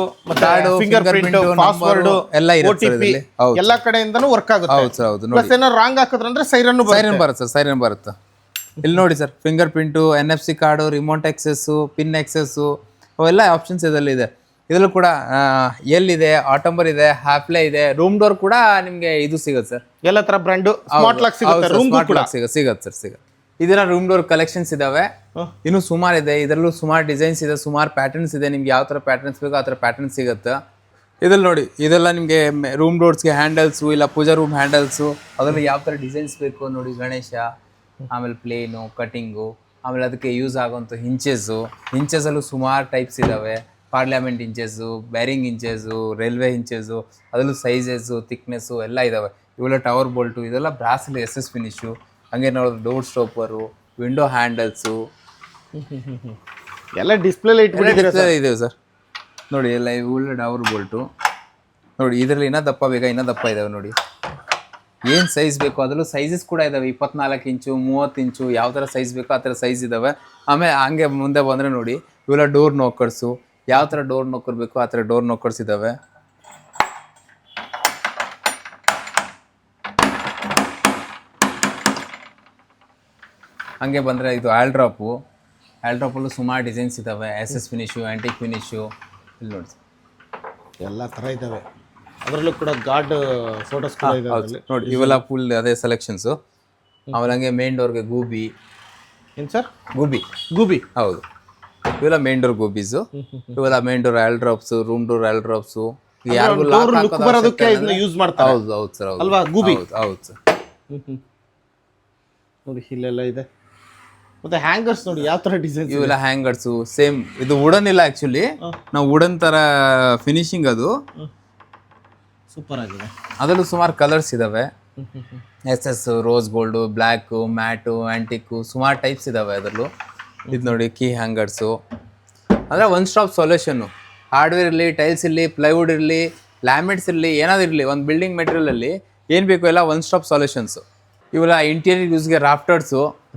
ಫಿಂಗರ್ ಪ್ರಿಂಟ್, ಪಾಸ್ವರ್ಡ್ ಎಲ್ಲ ಇರುತ್ತೆ. ಎಲ್ಲ ಕಡೆಯಿಂದನೂ ವರ್ಕ್ ಆಗುತ್ತೆ. ಹೌದು ಸರ್, ಹೌದು. ಪ್ಲಸ್ ಏನೋ ರಾಂಗ್ ಹಾಕಿದ್ರಂದ್ರೆ ಸೈರನ್ ಬರುತ್ತೆ ಸರ್. ಸೈರನ್ ಬರುತ್ತೆ. ಇಲ್ಲಿ ನೋಡಿ sir, fingerprint, NFC card, remote access, pin access, ಅವೆಲ್ಲ ಆಪ್ಷನ್ಸ್ ಇದರಲ್ಲಿ ಇದೆ. ಇದರಲ್ಲೂ ಕೂಡ ಎಲ್ಲಿದೆ, ಆಟೋಂಬರ್ ಇದೆ, ಹ್ಯಾಪ್ಲೆ ಇದೆ. ರೂಮ್ ಡೋರ್ ಕೂಡ ನಿಮಗೆ ಇದು ಸಿಗುತ್ತೆ ಸರ್. ಎಲ್ಲ ತರ ಬ್ರ್ಯಾಂಡ್ ಸ್ಮಾರ್ಟ್ ಲಾಕ್ ಸಿಗುತ್ತೆ. ಸಿಗುತ್ತೆ ಸರ್, ಸಿಗುತ್ತೆ. ಇದೆಲ್ಲ ರೂಮ್ ಡೋರ್ ಕಲೆಕ್ಷನ್ಸ್ ಇದಾವೆ. ಇನ್ನು ಸುಮಾರು ಇದೆ. ಇದರಲ್ಲೂ ಸುಮಾರು ಡಿಸೈನ್ಸ್ ಇದೆ, ಸುಮಾರು ಪ್ಯಾಟರ್ನ್ಸ್ ಇದೆ. ನಿಮ್ಗೆ ಯಾವ ಥರ ಪ್ಯಾಟರ್ನ್ಸ್ ಬೇಕೋ ಆ ಥರ ಪ್ಯಾಟರ್ನ್ಸ್ ಸಿಗುತ್ತೆ. ಇದ್ರಲ್ಲಿ ನೋಡಿ, ಇದೆಲ್ಲ ನಿಮಗೆ ರೂಮ್ ಡೋರ್ಸ್ಗೆ ಹ್ಯಾಂಡಲ್ಸು, ಇಲ್ಲ ಪೂಜಾ ರೂಮ್ ಹ್ಯಾಂಡಲ್ಸು, ಅದರಲ್ಲಿ ಯಾವ ಥರ ಡಿಸೈನ್ಸ್ ಬೇಕು ನೋಡಿ. ಗಣೇಶ, ಆಮೇಲೆ ಪ್ಲೇನು, ಕಟಿಂಗು, ಆಮೇಲೆ ಅದಕ್ಕೆ ಯೂಸ್ ಆಗುವಂಥ ಹಿಂಚೆಸಲ್ಲೂ ಸುಮಾರು ಟೈಪ್ಸ್ ಇದ್ದಾವೆ. Parliament inches, bearing inches, railway inches, ಅದರಲ್ಲೂ ಸೈಜಸ್ಸು, ಥಿಕ್ನೆಸ್ಸು ಎಲ್ಲ ಇದ್ದಾವೆ. ಇವೆಲ್ಲ ಟವರ್ ಬೋಲ್ಟು, ಇದೆಲ್ಲ ಬ್ರಾಸಲ್ಲಿ SS ಫಿನಿಶು. ಹಂಗೆ ನೋಡಿದ್ರೆ ಡೋರ್ ಸ್ಟೋಪರು, ವಿಂಡೋ ಹ್ಯಾಂಡಲ್ಸು ಎಲ್ಲ ಡಿಸ್ಪ್ಲೇ ಇಟ್ಬಿಟ್ಟಿದ್ದೀರಾ ಇದೆ ಸರ್. ನೋಡಿ ಎಲ್ಲ ಇವೆಲ್ಲ ಟವರ್ ಬೋಲ್ಟು. ನೋಡಿ ಇದರಲ್ಲಿ ಇನ್ನೂ ದಪ್ಪ ಬೇಕಾ, ಇನ್ನೂ ದಪ್ಪ ಇದಾವೆ ನೋಡಿ. ಏನು ಸೈಜ್ ಬೇಕು ಅದರಲ್ಲೂ ಸೈಜಸ್ ಕೂಡ ಇದಾವೆ. 24 ಇಂಚು, 30 ಇಂಚು, ಯಾವ ಥರ ಸೈಜ್ ಬೇಕೋ ಆ ಥರ ಸೈಜ್ ಇದ್ದಾವೆ. ಆಮೇಲೆ ಹಂಗೆ ಮುಂದೆ ಬಂದರೆ ನೋಡಿ ಇವೆಲ್ಲ ಡೋರ್ ನೋಕರ್ಸು, ಯಾವ ಥರ ಡೋರ್ ನೋಕರ್ ಬೇಕೋ ಆ ಥರ ಡೋರ್ ನೋಕರ್ಸ್ ಇದ್ದಾವೆ. ಹಂಗೆ ಬಂದರೆ ಇದು ಆಲ್ಡ್ರಾಪಲ್ಲೂ ಸುಮಾರು ಡಿಸೈನ್ಸ್ ಇದ್ದಾವೆ. SS ಫಿನಿಶು, ಆ್ಯಂಟಿಕ್ ಫಿನಿಶು, ಇಲ್ಲಿ ನೋಡಿ ಎಲ್ಲ ಥರ ಇದ್ದಾವೆ. ಅದರಲ್ಲೂ ಕೂಡ ಗಾಡ್ ಫೋಟೋಸ್ ಕೂಡ ಇದಾವೆ ನೋಡಿ. ಇವೆಲ್ಲ ಫುಲ್ ಅದೇ ಸೆಲೆಕ್ಷನ್ಸು. ಆಮೇಲೆ ಹಂಗೆ ಮೇನ್ ಡೋರ್ಗೆ ಗೂಬಿ. ಏನು ಸರ್? ಗೂಬಿ ಹೌದು. ಇವೆಲ್ಲ ಮೇನ್ ಡೋರ್ ಗೂಬೀಸು. ಇವೆಲ್ಲ main door aldrops, room door aldrops. ಯಾರಿಗೂ ಲುಕ್ ಬರೋದಕ್ಕೆ ಇದನ್ನ ಯೂಸ್ ಮಾಡ್ತಾರೆ. ಹೌದು ಸರ್, ಅಲ್ವಾ? ಗೂಬಿ ಹೌದು ಸರ್. ನೋಡಿ ಇಲ್ಲೆಲ್ಲ ಇದೆ. ಮತ್ತೆ ಹ್ಯಾಂಗರ್ಸ್ ನೋಡಿ ಯಾವ ತರ ಡಿಸೈನ್. ಇವೆಲ್ಲ ಹ್ಯಾಂಗರ್ಸು ಸೇಮ್. ಇದು ವುಡನ್ ಇಲ್ಲ ಆಕ್ಚುಲಿ, ನಾವು ವುಡನ್ ತರ ಫಿನಿಶಿಂಗ್ ಅದು. ಸೂಪರ್ ಆಗಿದೆ. ಅದರಲ್ಲೂ ಸುಮಾರು ಕಲರ್ಸ್ ಇದಾವೆ. SS, rose gold, black, mat, antique, ಸುಮಾರು ಟೈಪ್ಸ್ ಇದಾವೆ ಅದರಲ್ಲೂ. ಇದು ನೋಡಿ ಕೀ ಹ್ಯಾಂಗರ್ಸು. ಅಂದರೆ ಒನ್ ಸ್ಟಾಪ್ ಸೊಲ್ಯೂಷನ್ನು. ಹಾರ್ಡ್ವೇರ್ ಇರಲಿ, ಟೈಲ್ಸ್ ಇರಲಿ, ಪ್ಲೈವುಡ್ ಇರಲಿ, ಲ್ಯಾಮಿನೇಟ್ಸ್ ಇರಲಿ, ಏನಾದ್ರು ಇರಲಿ, ಒಂದು ಬಿಲ್ಡಿಂಗ್ ಮೆಟೀರಿಯಲಲ್ಲಿ ಏನು ಬೇಕು ಎಲ್ಲ ಒನ್ ಸ್ಟಾಪ್ ಸೊಲ್ಯೂಷನ್ಸು. ಇವೆಲ್ಲ ಇಂಟೀರಿಯರ್ ಯೂಸ್ಗೆ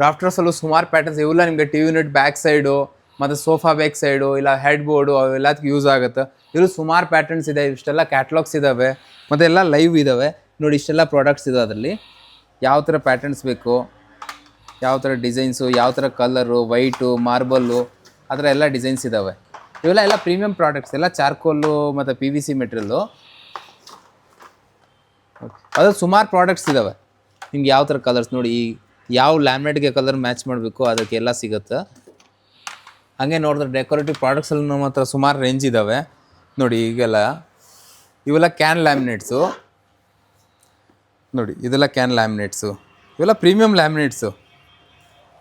ರಾಫ್ಟರ್ಸಲ್ಲೂ ಸುಮಾರು ಪ್ಯಾಟರ್ನ್ಸ್. ಇವೆಲ್ಲ ನಿಮಗೆ TV ಯೂನಿಟ್ ಬ್ಯಾಕ್ ಸೈಡು ಮತ್ತು ಸೋಫಾ ಬ್ಯಾಕ್ ಸೈಡು ಇಲ್ಲ ಹೆಡ್ ಬೋರ್ಡು ಅವೆಲ್ಲದಕ್ಕೆ ಯೂಸ್ ಆಗುತ್ತೆ. ಇವರು ಸುಮಾರು ಪ್ಯಾಟರ್ನ್ಸ್ ಇದೆ. ಇಷ್ಟೆಲ್ಲ ಕ್ಯಾಟ್ಲಾಗ್ಸ್ ಇದ್ದಾವೆ ಮತ್ತು ಎಲ್ಲ ಲೈವ್ ಇದ್ದಾವೆ ನೋಡಿ. ಇಷ್ಟೆಲ್ಲ ಪ್ರಾಡಕ್ಟ್ಸ್ ಇದಾವೆ. ಅದರಲ್ಲಿ ಯಾವ ಥರ ಪ್ಯಾಟರ್ನ್ಸ್ ಬೇಕು, ಯಾವ ಥರ ಡಿಸೈನ್ಸು, ಯಾವ ಥರ ಕಲರು, ವೈಟು, ಮಾರ್ಬಲ್ಲು, ಆ ಥರ ಎಲ್ಲ ಡಿಸೈನ್ಸ್ ಇದ್ದಾವೆ. ಇವೆಲ್ಲ ಪ್ರೀಮಿಯಂ ಪ್ರಾಡಕ್ಟ್ಸ್. ಎಲ್ಲ ಚಾರ್ಕೋಲು ಮತ್ತು PVC ಮೆಟೀರಿಯಲ್ಲು. ಅದು ಸುಮಾರು ಪ್ರಾಡಕ್ಟ್ಸ್ ಇದ್ದಾವೆ. ನಿಮ್ಗೆ ಯಾವ ಥರ ಕಲರ್ಸ್ ನೋಡಿ, ಯಾವ ಲ್ಯಾಮಿನೇಟ್ಗೆ ಕಲರ್ ಮ್ಯಾಚ್ ಮಾಡಬೇಕು ಅದಕ್ಕೆಲ್ಲ ಸಿಗುತ್ತೆ. ಹಾಗೆ ನೋಡಿದ್ರೆ ಡೆಕೋರೇಟಿವ್ ಪ್ರಾಡಕ್ಟ್ಸಲ್ಲಿ ನಮ್ಮ ಹತ್ರ ಸುಮಾರು ರೇಂಜ್ ಇದ್ದಾವೆ ನೋಡಿ. ಇವೆಲ್ಲ ಕ್ಯಾನ್ ಲ್ಯಾಮಿನೇಟ್ಸು ನೋಡಿ. ಇದೆಲ್ಲ ಕ್ಯಾನ್ ಲ್ಯಾಮಿನೇಟ್ಸು. ಇವೆಲ್ಲ ಪ್ರೀಮಿಯಂ ಲ್ಯಾಮಿನೇಟ್ಸು.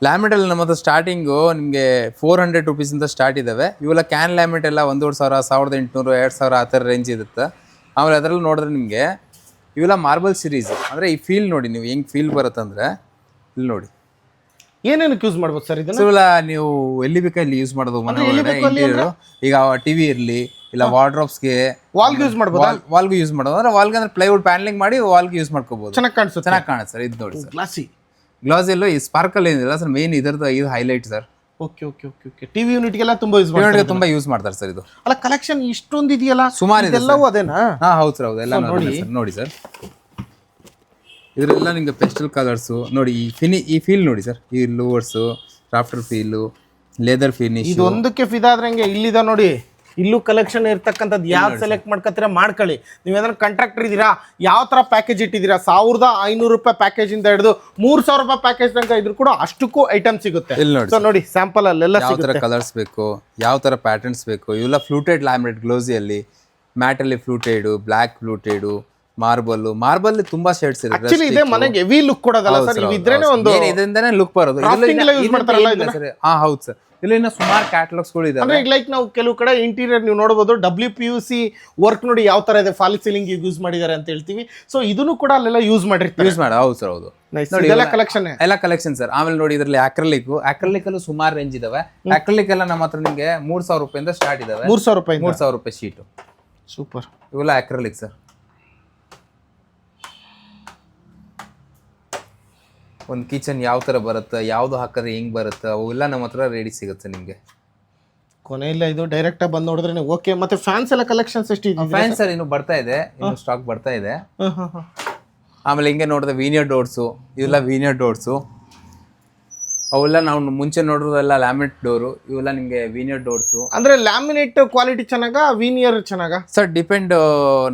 ಲ್ಯಾಮಿನೇಟಲ್ಲಿ ನಮ್ಮ ಹತ್ರ ಸ್ಟಾರ್ಟಿಂಗು ನಿಮಗೆ 400 ರುಪೀಸಿಂದ ಸ್ಟಾರ್ಟ್ ಇದ್ದಾವೆ. ಇವೆಲ್ಲ ಕ್ಯಾನ್ ಲ್ಯಾಮಿನೇಟ್ ಎಲ್ಲ 1,500, 1,800, 2,000 ಆ ಥರ ರೇಂಜ್ ಇರುತ್ತೆ. ಆಮೇಲೆ ಅದರಲ್ಲಿ ನೋಡಿದ್ರೆ ನಿಮಗೆ ಇವೆಲ್ಲ ಮಾರ್ಬಲ್ ಸೀರೀಸು. ಅಂದರೆ ಈ ಫೀಲ್ ನೋಡಿ ನೀವು ಹೆಂಗೆ ಫೀಲ್ ಬರುತ್ತಂದರೆ ಇಲ್ಲಿ ನೋಡಿ. ಏನೇನಕ್ಕೆ ಯೂಸ್ ಮಾಡ್ಬೋದು ಸರ್ ಇದನ್ನ? ಇವೆಲ್ಲ ನೀವು ಎಲ್ಲಿ ಬೇಕಾ ಇಲ್ಲಿ ಯೂಸ್ ಮಾಡೋದು. ಮನೆ ಒಳಗಡೆ ಇಂಟೀರಿಯರು, ಈಗ TV ಇರಲಿ ಇಲ್ಲ ವಾರ್ಡ್ರೋಬ್ಸ್ಗೆ, ವಾಲ್ಗೆ ಯೂಸ್ ಮಾಡ್ಬೋದು. ವಾಲ್ಗೂ ಯೂಸ್ ಮಾಡೋದು. ಅಂದರೆ ವಾಲ್ಗೆ ಅಂದ್ರೆ ಪ್ಲೈವುಡ್ ಪ್ಯಾನಲಿಂಗ್ ಮಾಡಿ ವಾಲ್ಗೆ ಯೂಸ್ ಮಾಡ್ಕೋಬಹುದು. ಚೆನ್ನಾಗಿ ಕಾಣಿಸುತ್ತೆ. ಚೆನ್ನಾಗಿ ಕಾಣುತ್ತೆ ಸರ್. ಇದು ನೋಡಿ ಸರ್, ಗ್ಲಾಸಿ ಎಲ್ಲೋ ಈ ಸ್ಪಾರ್ಕಲ್ ಏನಿಲ್ಲ ಸರ್, ಮೇನ್ ಇದರದ್ದು ಇದು ಹೈಲೈಟ್ ಸರ್. ಓಕೆ. TV ಯೂನಿಟ್ಗೆಲ್ಲ ತುಂಬಾ ಯೂಸ್ ಮಾಡ್ತಾರೆ. ತುಂಬಾ ಯೂಸ್ ಮಾಡ್ತಾರೆ ಸರ್. ಇದು ಅಲ್ಲ ಕಲೆಕ್ಷನ್ ಇಷ್ಟೊಂದು ಇದೆಯಲ್ಲ, ಸುಮಾರು ಇದೆ. ಎಲ್ಲವೂ ಅದೇನಾ? ಹೌದು ಸರ್, ಹೌದು. ಎಲ್ಲ ನೋಡಿ ಸರ್. ಇದರೆಲ್ಲ ನಿಮಗೆ ಪೆಸ್ಟಲ್ ಕಲರ್ಸು ನೋಡಿ. ಈ ಫೀಲ್ ನೋಡಿ ಸರ್. ಈ ಲೋವರ್ಸು, ರಾಫ್ಟರ್ ಫೀಲು, ಲೆದರ್ ಫಿನಿಶ್. ಇದೊಂದಕ್ಕೆ ಫಿದಾದ್ರೆ ಇಲ್ಲಿದ ನೋಡಿ. ಇಲ್ಲೂ ಕಲೆಕ್ಷನ್ ಇರ್ತಕ್ಕಂಥದ್ದು ಯಾವ್ದು ಸೆಲೆಕ್ಟ್ ಮಾಡ್ಕೊತೀರಾ ಮಾಡ್ಕೊಳ್ಳಿ. ನೀವು ಏನಾದ್ರು ಕಾಂಟ್ರಾಕ್ಟರ್ ಇದ್ದೀರಾ, ಯಾವ ಥರ ಪ್ಯಾಕೇಜ್ ಇಟ್ಟಿದ್ದೀರಾ, 1,500 ರೂಪಾಯಿ ಪ್ಯಾಕೇಜಿಂದ ಹಿಡಿದು 3,000 ರೂಪಾಯಿ ಪ್ಯಾಕೇಜ್ ತನಕ ಇದ್ರು ಕೂಡ ಅಷ್ಟಕ್ಕೂ ಐಟಮ್ ಸಿಗುತ್ತೆ. ಸೊ ನೋಡಿ ಸ್ಯಾಂಪಲ್ ಅಲ್ಲೆಲ್ಲ ಯಾವ ಥರ ಕಲರ್ಸ್ ಬೇಕು, ಯಾವ ಥರ ಪ್ಯಾಟರ್ನ್ಸ್ ಬೇಕು. ಇವೆಲ್ಲ ಫ್ಲೂಟೆಡ್ ಲ್ಯಾಮಿನೇಟ್ ಗ್ಲೋಸಿಯಲ್ಲಿ, ಮ್ಯಾಟಲ್ಲಿ ಫ್ಲೂಟೆಡು, ಬ್ಲ್ಯಾಕ್ ಫ್ಲೂಟೆಡು, ಮಾರ್ಬಲ್ ತುಂಬಾ ಶೇಡ್ಸ್ ಇರುತ್ತೆ. ಆಕ್ಚುಲಿ ಇದೆ ಮನೆಗೆ ಹೆವಿ ಲುಕ್ ಕೊಡೋದಲ್ಲ ಸರ್. ಇವಿದ್ರೇನೆ ಒಂದು ಇದರಿಂದನೇ ಲುಕ್ ಬರೋದು. ಯೂಸ್ ಮಾಡ್ತಾರಲ್ಲ ಇದನ್ನ. ಹೌದು ಸರ್. ಇಲ್ಲಿ ಇನ್ನ ಸುಮಾರು ಕ್ಯಾಟಲಾಗ್ಸ್ಗಳು ಇದೆ. ಅಂದ್ರೆ ಲೈಕ್ ನಾವು ಕೆಲವು ಕಡೆ ಇಂಟೀರಿಯರ್ ನೀವು ನೋಡಬಹುದು, WPUC ವರ್ಕ್ ನೋಡಿ ಯಾವ ತರ ಇದೆ, ಫಾಲ್ ಸೀಲಿಂಗ್ ಯೂಸ್ ಮಾಡಿದ್ದಾರೆ ಅಂತ ಹೇಳ್ತೀವಿ. ಸೊ ಇದನ್ನು ಕೂಡ ಅಲ್ಲೆಲ್ಲ ಯೂಸ್ ಮಾಡಿರ್ತಾರೆ. ಹೌದು ಸರ್, ಹೌದು. ನೋಡಿ ಎಲ್ಲ ಕಲೆಕ್ಷನ್ ಸರ್. ಆಮೇಲೆ ನೋಡಿ ಇದರಲ್ಲಿ ಅಕ್ರಲಿಕ್ ಅಲ್ಲೂ ಸುಮಾರು ರೇಂಜ್ ಇದಾವೆ. ಅಕ್ರಲಿಕ್ ಎಲ್ಲ ನಮ್ಮ ಹತ್ರ ನಿಮಗೆ 3,000 ರೂಪಾಯಿಂದ ಸ್ಟಾರ್ಟ್ ಇದಾವೆ. 3,000 ರೂಪಾಯಿ ಶೀಟು. ಸೂಪರ್. ಇವೆಲ್ಲ ಅಕ್ರಲಿಕ್ ಸರ್. ಒಂದು ಕಿಚನ್ ಯಾವ ಥರ ಬರುತ್ತೆ, ಯಾವುದು ಹಾಕಿದ್ರೆ ಹೆಂಗೆ ಬರುತ್ತೆ, ಅವೆಲ್ಲ ನಮ್ಮ ಹತ್ರ ರೆಡಿ ಸಿಗುತ್ತೆ ನಿಮಗೆ. ಕೊನೆಯಿಲ್ಲ, ಇದು ಡೈರೆಕ್ಟ್ ಆಗಿ ಬಂದು ನೋಡಿದ್ರೆ ಓಕೆ. ಮತ್ತೆ ಫ್ಯಾನ್ಸ್ ಎಲ್ಲ ಕಲೆಕ್ಷನ್ಸ್ ಎಷ್ಟು ಇದೆ? ಫ್ಯಾನ್ಸ್ ಸರ್ ಇನ್ನು ಬರ್ತಾ ಇದೆ, ಇನ್ನು ಸ್ಟಾಕ್ ಬರ್ತಾ ಇದೆ. ಆಮೇಲೆ ಹಿಂಗೆ ನೋಡಿದ್ರೆ ವೀನಿಯರ್ ಡೋರ್ಸು, ಇವೆಲ್ಲ ವೀನಿಯರ್ ಡೋರ್ಸು. ಅವೆಲ್ಲ ನಾವು ಮುಂಚೆ ನೋಡೋದೆಲ್ಲ ಲ್ಯಾಮಿನೇಟ್ ಡೋರು. ಇವೆಲ್ಲ ನಿಮಗೆ ವೀನಿಯರ್ ಡೋರ್ಸು. ಅಂದ್ರೆ ಲ್ಯಾಮಿನೇಟ್ ಕ್ವಾಲಿಟಿ ಚೆನ್ನಾಗ, ವೀನಿಯರ್ ಚೆನ್ನಾಗ ಸರ್? ಡಿಪೆಂಡ್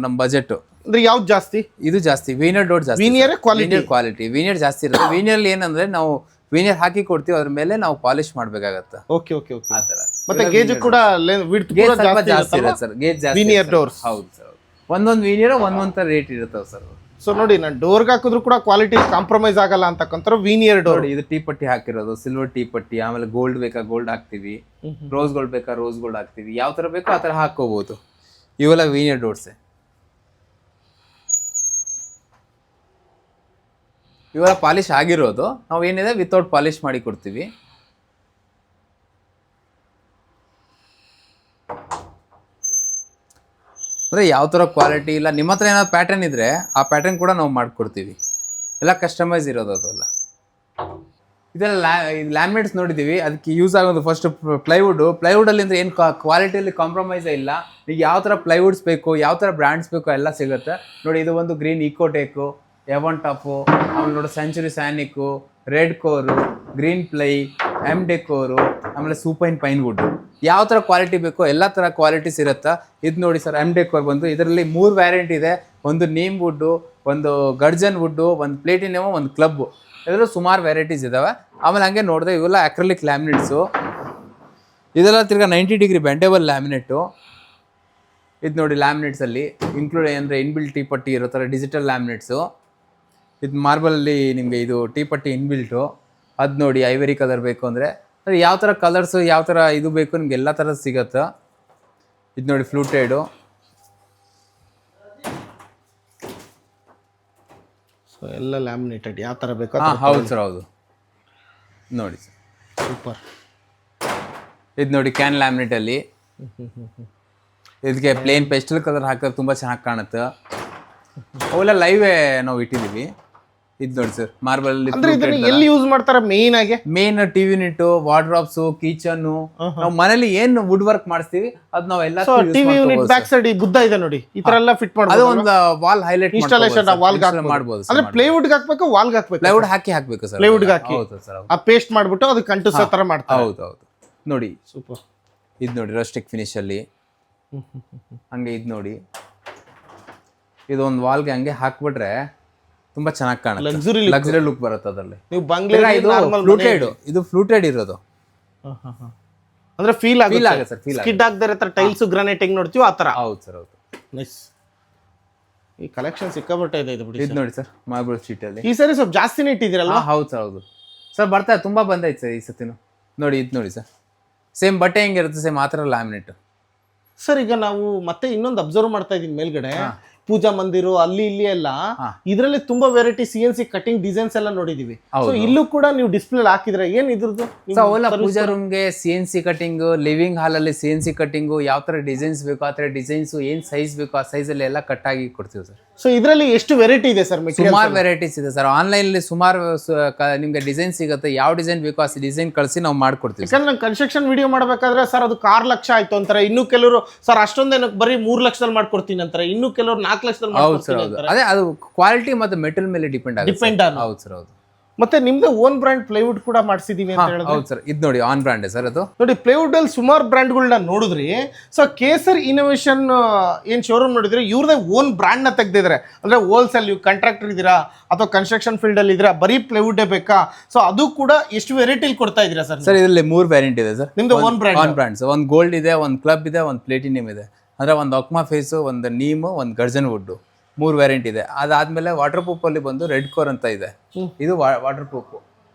ನಮ್ಮ ಬಜೆಟ್. ಅಂದ್ರೆ ಯಾವ್ದು ಜಾಸ್ತಿ? ಇದು ಜಾಸ್ತಿ, ವೀನಿಯರ್ ಡೋರ್ ಜಾಸ್ತಿ. ವೀನಿಯರ್ ಕ್ವಾಲಿಟಿ ವೀನಿಯರ್ ಜಾಸ್ತಿ ಇರುತ್ತೆ. ವೀನಿಯರ್ ಏನಂದ್ರೆ ನಾವು ವೀನಿಯರ್ ಹಾಕಿ ಕೊಡ್ತೀವಿ, ಅದ್ರ ಮೇಲೆ ನಾವು ಪಾಲಿಶ್ ಮಾಡ್ಬೇಕಾಗತ್ತೆ. ಓಕೆ. ಆ ತರ. ಮತ್ತೆ ಗೇಜ್ ಕೂಡ ವಿಡ್ತ್ ಕೂಡ ಜಾಸ್ತಿ ಇರುತ್ತೆ ಸರ್. ಗೇಜ್ ಜಾಸ್ತಿ ವೀನಿಯರ್ ಡೋರ್ಸ್. ಹೌದು ಸರ್. ಒಂದೊಂದು ವೀನಿಯರ್ ಒಂದೊಂದು ರೇಟ್ ಇರುತ್ತೆ ಸರ್. ಸೊ ನೋಡಿ, ನಾನು ಡೋರ್ಗೆ ಹಾಕಿದ್ರು ಕೂಡ ಕ್ವಾಲಿಟಿ ಕಾಂಪ್ರಮೈಸ್ ಆಗಲ್ಲ ಅಂತಕ್ಕಂಥ ವೀನಿಯರ್ ಡೋರ್. ಇದು ಟೀ ಪಟ್ಟಿ ಹಾಕಿರೋದು, ಸಿಲ್ವರ್ ಟೀ ಪಟ್ಟಿ. ಆಮೇಲೆ ಗೋಲ್ಡ್ ಬೇಕಾ ಗೋಲ್ಡ್ ಹಾಕ್ತಿವಿ, ರೋಸ್ ಗೋಲ್ಡ್ ಬೇಕಾ ರೋಸ್ ಗೋಲ್ಡ್ ಹಾಕ್ತಿವಿ. ಯಾವ ತರ ಬೇಕೋ ಆ ತರ ಹಾಕೋಬಹುದು. ಇವೆಲ್ಲ ವೀನಿಯರ್ ಡೋರ್ಸೆ. ಇವೆಲ್ಲ ಪಾಲಿಶ್ ಆಗಿರೋದು, ನಾವು ಏನಿದೆ ವಿತೌಟ್ ಪಾಲಿಶ್ ಮಾಡಿ ಕೊಡ್ತೀವಿ. ಅಂದರೆ ಯಾವ ಥರ ಕ್ವಾಲಿಟಿ ಇಲ್ಲ, ನಿಮ್ಮ ಹತ್ರ ಏನಾದ್ರು ಪ್ಯಾಟರ್ನ್ ಇದ್ದರೆ ಆ ಪ್ಯಾಟರ್ನ್ ಕೂಡ ನಾವು ಮಾಡಿಕೊಡ್ತೀವಿ. ಎಲ್ಲ ಕಸ್ಟಮೈಸ್ ಇರೋದು ಅದೆಲ್ಲ. ಇದೆಲ್ಲ ಲ್ಯಾಮಿನೇಟ್ಸ್ ನೋಡಿದ್ದೀವಿ, ಅದಕ್ಕೆ ಯೂಸ್ ಆಗೋದು ಫಸ್ಟ್ ಪ್ಲೈವುಡಲ್ಲಿ ಅಂದರೆ ಏನು ಕ್ವಾಲಿಟಿಯಲ್ಲಿ ಕಾಂಪ್ರಮೈಸೇ ಇಲ್ಲ. ಈಗ ಯಾವ ಥರ ಪ್ಲೈವುಡ್ಸ್ ಬೇಕು, ಯಾವ ಥರ ಬ್ರ್ಯಾಂಡ್ಸ್ ಬೇಕು ಎಲ್ಲ ಸಿಗುತ್ತೆ ನೋಡಿ. ಇದು ಒಂದು ಗ್ರೀನ್ ಇಕೋಟೆಕು, ಎವನ್ ಟಾಪು, ಆಮೇಲೆ ನೋಡಿ Century Sainik, red core, Green Ply, M decor, ಆಮೇಲೆ ಸೂಪೈನ್ ಪೈನ್ ವುಡ್. ಯಾವ ಥರ ಕ್ವಾಲಿಟಿ ಬೇಕೋ ಎಲ್ಲ ಥರ ಕ್ವಾಲಿಟೀಸ್ ಇರುತ್ತೆ. ಇದು ನೋಡಿ ಸರ್, ಎಮ್ ಡೆಕೋರ್ ಬಂದು ಇದರಲ್ಲಿ 3 ವ್ಯಾರಿಯಂಟ್ ಇದೆ. ಒಂದು ನೀಮ್ ವುಡ್ಡು, ಒಂದು ಗರ್ಜನ್ ವುಡ್ಡು, ಒಂದು ಪ್ಲೇಟಿನಮ್, ಒಂದು ಕ್ಲಬ್. ಇದರಲ್ಲೂ ಸುಮಾರು ವೆರೈಟೀಸ್ ಇದ್ದಾವೆ. ಆಮೇಲೆ ಹಂಗೆ ನೋಡಿದೆ ಇವೆಲ್ಲ ಅಕ್ರಲಿಕ್ ಲ್ಯಾಮಿನೇಟ್ಸು. ಇದೆಲ್ಲ ತಿರ್ಗಾ 90 ಡಿಗ್ರಿ ಬೆಂಡೇಬಲ್ ಲ್ಯಾಮಿನೇಟು. ಇದು ನೋಡಿ ಲ್ಯಾಮಿನೇಟ್ಸಲ್ಲಿ ಇನ್ಕ್ಲೂಡ್ ಅಂದರೆ ಇನ್ಬಿಲ್ಟ್ ಟೀ ಪಟ್ಟಿ ಇರೋ ಥರ ಡಿಜಿಟಲ್ ಲ್ಯಾಮಿನೇಟ್ಸು. ಇದು ಮಾರ್ಬಲಲ್ಲಿ ನಿಮಗೆ ಇದು ಟೀ ಪಟ್ಟಿ ಇನ್ಬಿಲ್ಟು. ಅದು ನೋಡಿ ಐವರಿ ಕಲರ್ ಬೇಕು ಅಂದರೆ ಅದು ಯಾವ ಥರ ಕಲರ್ಸು ಯಾವ ಥರ ಇದು ಬೇಕು ನಿಮ್ಗೆ ಎಲ್ಲ ಥರದ್ದು ಸಿಗುತ್ತೆ. ಇದು ನೋಡಿ ಫ್ಲೂಟೆಡು. ಸೊ ಎಲ್ಲ ಲ್ಯಾಮಿನೇಟೆಡ್ ಯಾವ ಥರ ಬೇಕೋ. ಹೌದು ಸರ್, ಹೌದು ನೋಡಿ ಸರ್, ಸೂಪರ್. ಇದು ನೋಡಿ ಕ್ಯಾನ್ ಲ್ಯಾಮಿನೇಟಲ್ಲಿ. ಇದಕ್ಕೆ ಪ್ಲೇನ್ ಪೆಸ್ಟಲ್ ಕಲರ್ ಹಾಕಿದ್ರೆ ತುಂಬ ಚೆನ್ನಾಗಿ ಕಾಣುತ್ತೆ. ಅವೆಲ್ಲ ಲೈವೇ ನಾವು ಇಟ್ಟಿದ್ದೀವಿ. ಇದು ನೋಡಿ ಸರ್, ಮಾರ್ಬಲ್ ಎಲ್ಲಿ ಯೂಸ್ ಮಾಡ್ತಾರೆ ಮೇನ್ ಆಗಿ? Main TV unit, wardrobes, kitchen. ನಾವು ಮನೇಲಿ ಏನು ವುಡ್ ವರ್ಕ್ ಮಾಡಿಸ್ತೀವಿ ಅದು ನಾವು ಎಲ್ಲ ಟಿವಿ ಯೂನಿಟ್ ಬ್ಯಾಕ್ ಸೈಡ್ ಈ ಬುದ್ಧ ಇದೆ ನೋಡಿ, ಈ ತರ ಎಲ್ಲ ಫಿಟ್ ಮಾಡಬಹುದು. ಅದು ಒಂದು ವಾಲ್ ಹೈಲೈಟ್ ಇನ್ಸ್ಟಾಲೇಷನ್ ವಾಲ್ ಮಾಡಬಹುದು. ಅಂದ್ರೆ ಪ್ಲೈವುಡ್ ಹಾಕಬೇಕು, ವಾಲ್ ಹಾಕಬೇಕು. ಪ್ಲೈವುಡ್ ಹಾಕಬೇಕು ಸರ್, ಪ್ಲೈವುಡ್ ಹಾಕಿ ಹೌದು ಸರ್, ಆ ಪೇಸ್ಟ್ ಮಾಡ್ಬಿಟ್ಟು ಅದಕ್ಕೆ ಅಂಟಿಸೋ ತರ ಮಾಡ್ತಾರೆ. ಹೌದು ಹೌದು ನೋಡಿ ಸೂಪರ್. ಇದು ನೋಡಿ ರಸ್ಟಿಕ್ ಫಿನಿಶ್ ಅಲ್ಲಿ ಹಂಗೆ. ಇದು ನೋಡಿ ಇದು ಒಂದು ವಾಲ್ಗೆ ಹಂಗೆ ಹಾಕ್ಬಿಟ್ರೆ ತುಂಬಾ ಚೆನ್ನಾಗಿ ಕಾಣುತ್ತೆ, ಲಕ್ಸುರಿ ಲುಕ್ ಬರುತ್ತೆ ಅದರಲ್ಲಿ. ನೀವು ಬಂಗ್ಲೆ ಇದು ಫ್ಲೂಟೆಡ್, ಇದು ಫ್ಲೂಟೆಡ್ ಇರೋದು. ಅಂದ್ರೆ ಫೀಲ್ ಆಗುತ್ತೆ ಸರ್, ಸ್ಕಿಡ್ ಆಗದೆ ತರ ಟೈಲ್ಸ್ ಗ್ರಾನೈಟ್ ಹೆಂಗ್ ನೋಡ್ತೀವಿ ಆ ತರ. ಹೌದು ಸರ್, ಹೌದು. ನೈಸ್. ಈ ಕಲೆಕ್ಷನ್ ಸಿಕ್ಕಾಪಟ್ಟೆ ಇದೆ ಇದು ಬಿಡಿ. ಇದು ನೋಡಿ ಸರ್, ಮಾರ್ಬಲ್ ಶೀಟ್ ಅಲ್ಲಿ ಈ ಸರಿ ಸ್ವಲ್ಪ ಜಾಸ್ತಿನೇ ಇಟ್ಟಿದ್ದೀರಲ್ವಾ? ಹೌದು ಸರ್, ಹೌದು ಸರ್, ಬರ್ತಾ ತುಂಬಾ ಬಂದೈತೆ ಸರ್ ಈ ಸತಿನು. ನೋಡಿ ಇದು ನೋಡಿ ಸರ್, ಸೇಮ್ ಬಟ್ಟೆ ಹೆಂಗಿರುತ್ತೆ ಸೇಮ್ ಆ ಥರ ಲ್ಯಾಮಿನೇಟ್. ಸರ್ ಈಗ ನಾವು ಮತ್ತೆ ಇನ್ನೊಂದು ಅಬ್ಸರ್ವ್ ಮಾಡ್ತಾ ಇದೀನಿ ಮೇಲ್ಗಡೆ, ಪೂಜಾ ಮಂದಿರು ಅಲ್ಲಿ ಇಲ್ಲಿ ಎಲ್ಲ ಇದರಲ್ಲಿ ತುಂಬಾ ವೆರೈಟಿ CNC ಕಟಿಂಗ್ ಡಿಸೈನ್ಸ್ ಎಲ್ಲ ನೋಡಿದೀವಿ. ಸೊ ಇಲ್ಲೂ ಕೂಡ ನೀವು ಡಿಸ್ಪ್ಲೇ ಹಾಕಿದ್ರೆ ಏನ್ ಇದ್ರದ್ದು? ಅವೆಲ್ಲ ಪೂಜಾ ರೂಮ್ಗೆ CNC ಕಟಿಂಗ್, ಲಿವಿಂಗ್ ಹಾಲ್ ಅಲ್ಲಿ CNC ಕಟಿಂಗ್, ಯಾವ ತರ ಡಿಸೈನ್ಸ್ ಬೇಕು ಆ ತರ ಡಿಸೈನ್ಸ್, ಏನ್ ಸೈಜ್ ಬೇಕು ಆ ಸೈಜ್ ಅಲ್ಲಿ ಎಲ್ಲ ಕಟ್ ಆಗಿ ಕೊಡ್ತೀವಿ ಸರ್. ಸೊ ಇದರಲ್ಲಿ ಎಷ್ಟು ವೆರೈಟಿ ಇದೆ ಸರ್? ಸುಮಾರು ವೆರೈಟೀಸ್ ಇದೆ ಸರ್. ಆನ್ಲೈನ್ ಅಲ್ಲಿ ಸುಮಾರು ನಿಮ್ಗೆ ಡಿಸೈನ್ ಸಿಗುತ್ತೆ. ಯಾವ ಡಿಸೈನ್ ಬೇಕೋ ಆ ಡಿಸೈನ್ ಕಳಿಸಿ ನಾವು ಮಾಡ್ಕೊಡ್ತೀವಿ. ಯಾಕಂದ್ರೆ ನಾನು ಕನ್ಸ್ಟ್ರಕ್ಷನ್ ವಿಡಿಯೋ ಮಾಡ್ಬೇಕಾದ್ರೆ ಸರ್ ಅದು 6 ಲಕ್ಷ ಆಯ್ತು ಅಂತಾರೆ, ಇನ್ನು ಕೆಲವರು ಸರ್ ಅಷ್ಟೊಂದೇನಕ್ಕೆ ಬರೀ 3 ಲಕ್ಷದಲ್ಲಿ ಮಾಡ್ಕೊಡ್ತೀನಿ ಅಂತಾರೆ, ಇನ್ನು ಕೆಲವರು 4 ಲಕ್ಷದಲ್ಲಿ ಮಾಡ್ಕೊಡ್ತೀನಿ ಅಂತಾರೆ. ಅದೇ ಅದು ಕ್ವಾಲಿಟಿ ಮತ್ತೆ ಮೆಟಲ್ ಮೇಲೆ ಡಿಪೆಂಡ್ ಆಗುತ್ತೆ. ಹೌದು ಸರ್, ಹೌದು. ಮತ್ತೆ ನಿಮ್ದು ಓನ್ ಬ್ರ್ಯಾಂಡ್ ಪ್ಲೈವುಡ್ ಕೂಡ ಮಾಡಿಸಿದೀವಿ ಅಂತ ಹೇಳಿದ್ರೆ. ಹೌದು ಸರ್, ಇದು ನೋಡಿ ಆನ್ ಬ್ರ್ಯಾಂಡ್ ಸರ್. ಅದು ನೋಡಿ ಪ್ಲೈವುಡ್ ಅಲ್ಲಿ ಸುಮಾರು ಬ್ರ್ಯಾಂಡ್ಗಳನ್ನ ನೋಡಿದ್ರಿ. ಸೊ ಕೇಸರ್ ಇನೋವೇಷನ್ ಏನ್ ಶೋರೂಮ್ ನೋಡಿದ್ರಿ, ಇವ್ರದೇ ಓನ್ ಬ್ರ್ಯಾಂಡ್ ನ ತೆಗ್ದಿದ್ರೆ, ಅಂದ್ರೆ ಹೋಲ್ಸೇಲ್ ನೀವು ಕಾಂಟ್ರಾಕ್ಟರ್ ಇದೀರಾ ಅಥವಾ ಕನ್ಸ್ಟ್ರಕ್ಷನ್ ಫೀಲ್ಡ್ ಅಲ್ಲಿ ಇದ್ದೀರಾ, ಬರೀ ಪ್ಲೈವುಡ್ ಬೇಕಾ? ಸೊ ಅದು ಕೂಡ ಎಷ್ಟು ವೆರೈಟಿ ಕೊಡ್ತಾ ಇದೀರಾ ಸರ್? ಸರ್ ಇದರಲ್ಲಿ 3 ವೇರಿಯಂಟ್ ಇದೆ ಸರ್. ನಿಮ್ದು ಓನ್ ಬ್ರ್ಯಾಂಡ್? On brands. ಒಂದು ಗೋಲ್ಡ್ ಇದೆ, ಒಂದು ಕ್ಲಬ್ ಇದೆ, ಒಂದು ಪ್ಲೇಟಿನಿಯಂ ಇದೆ. ಅಂದ್ರೆ ಒಂದು ಅಕ್ಮಾ ಫೇಸು, ಒಂದು ನೀಮ್, ಒಂದು ಗರ್ಜನ್ ವುಡ್, 3 ವೇರಿಯಂಟ್ ಇದೆ. ಅದಾದ್ಮೇಲೆ ವಾಟರ್ ಪ್ರೂಫ್ ಅಲ್ಲಿ ಬಂದು ರೆಡ್ ಕೋರ್ ಅಂತ ಇದೆ. ಇದು ವಾಟರ್ ಪ್ರೂಫ್.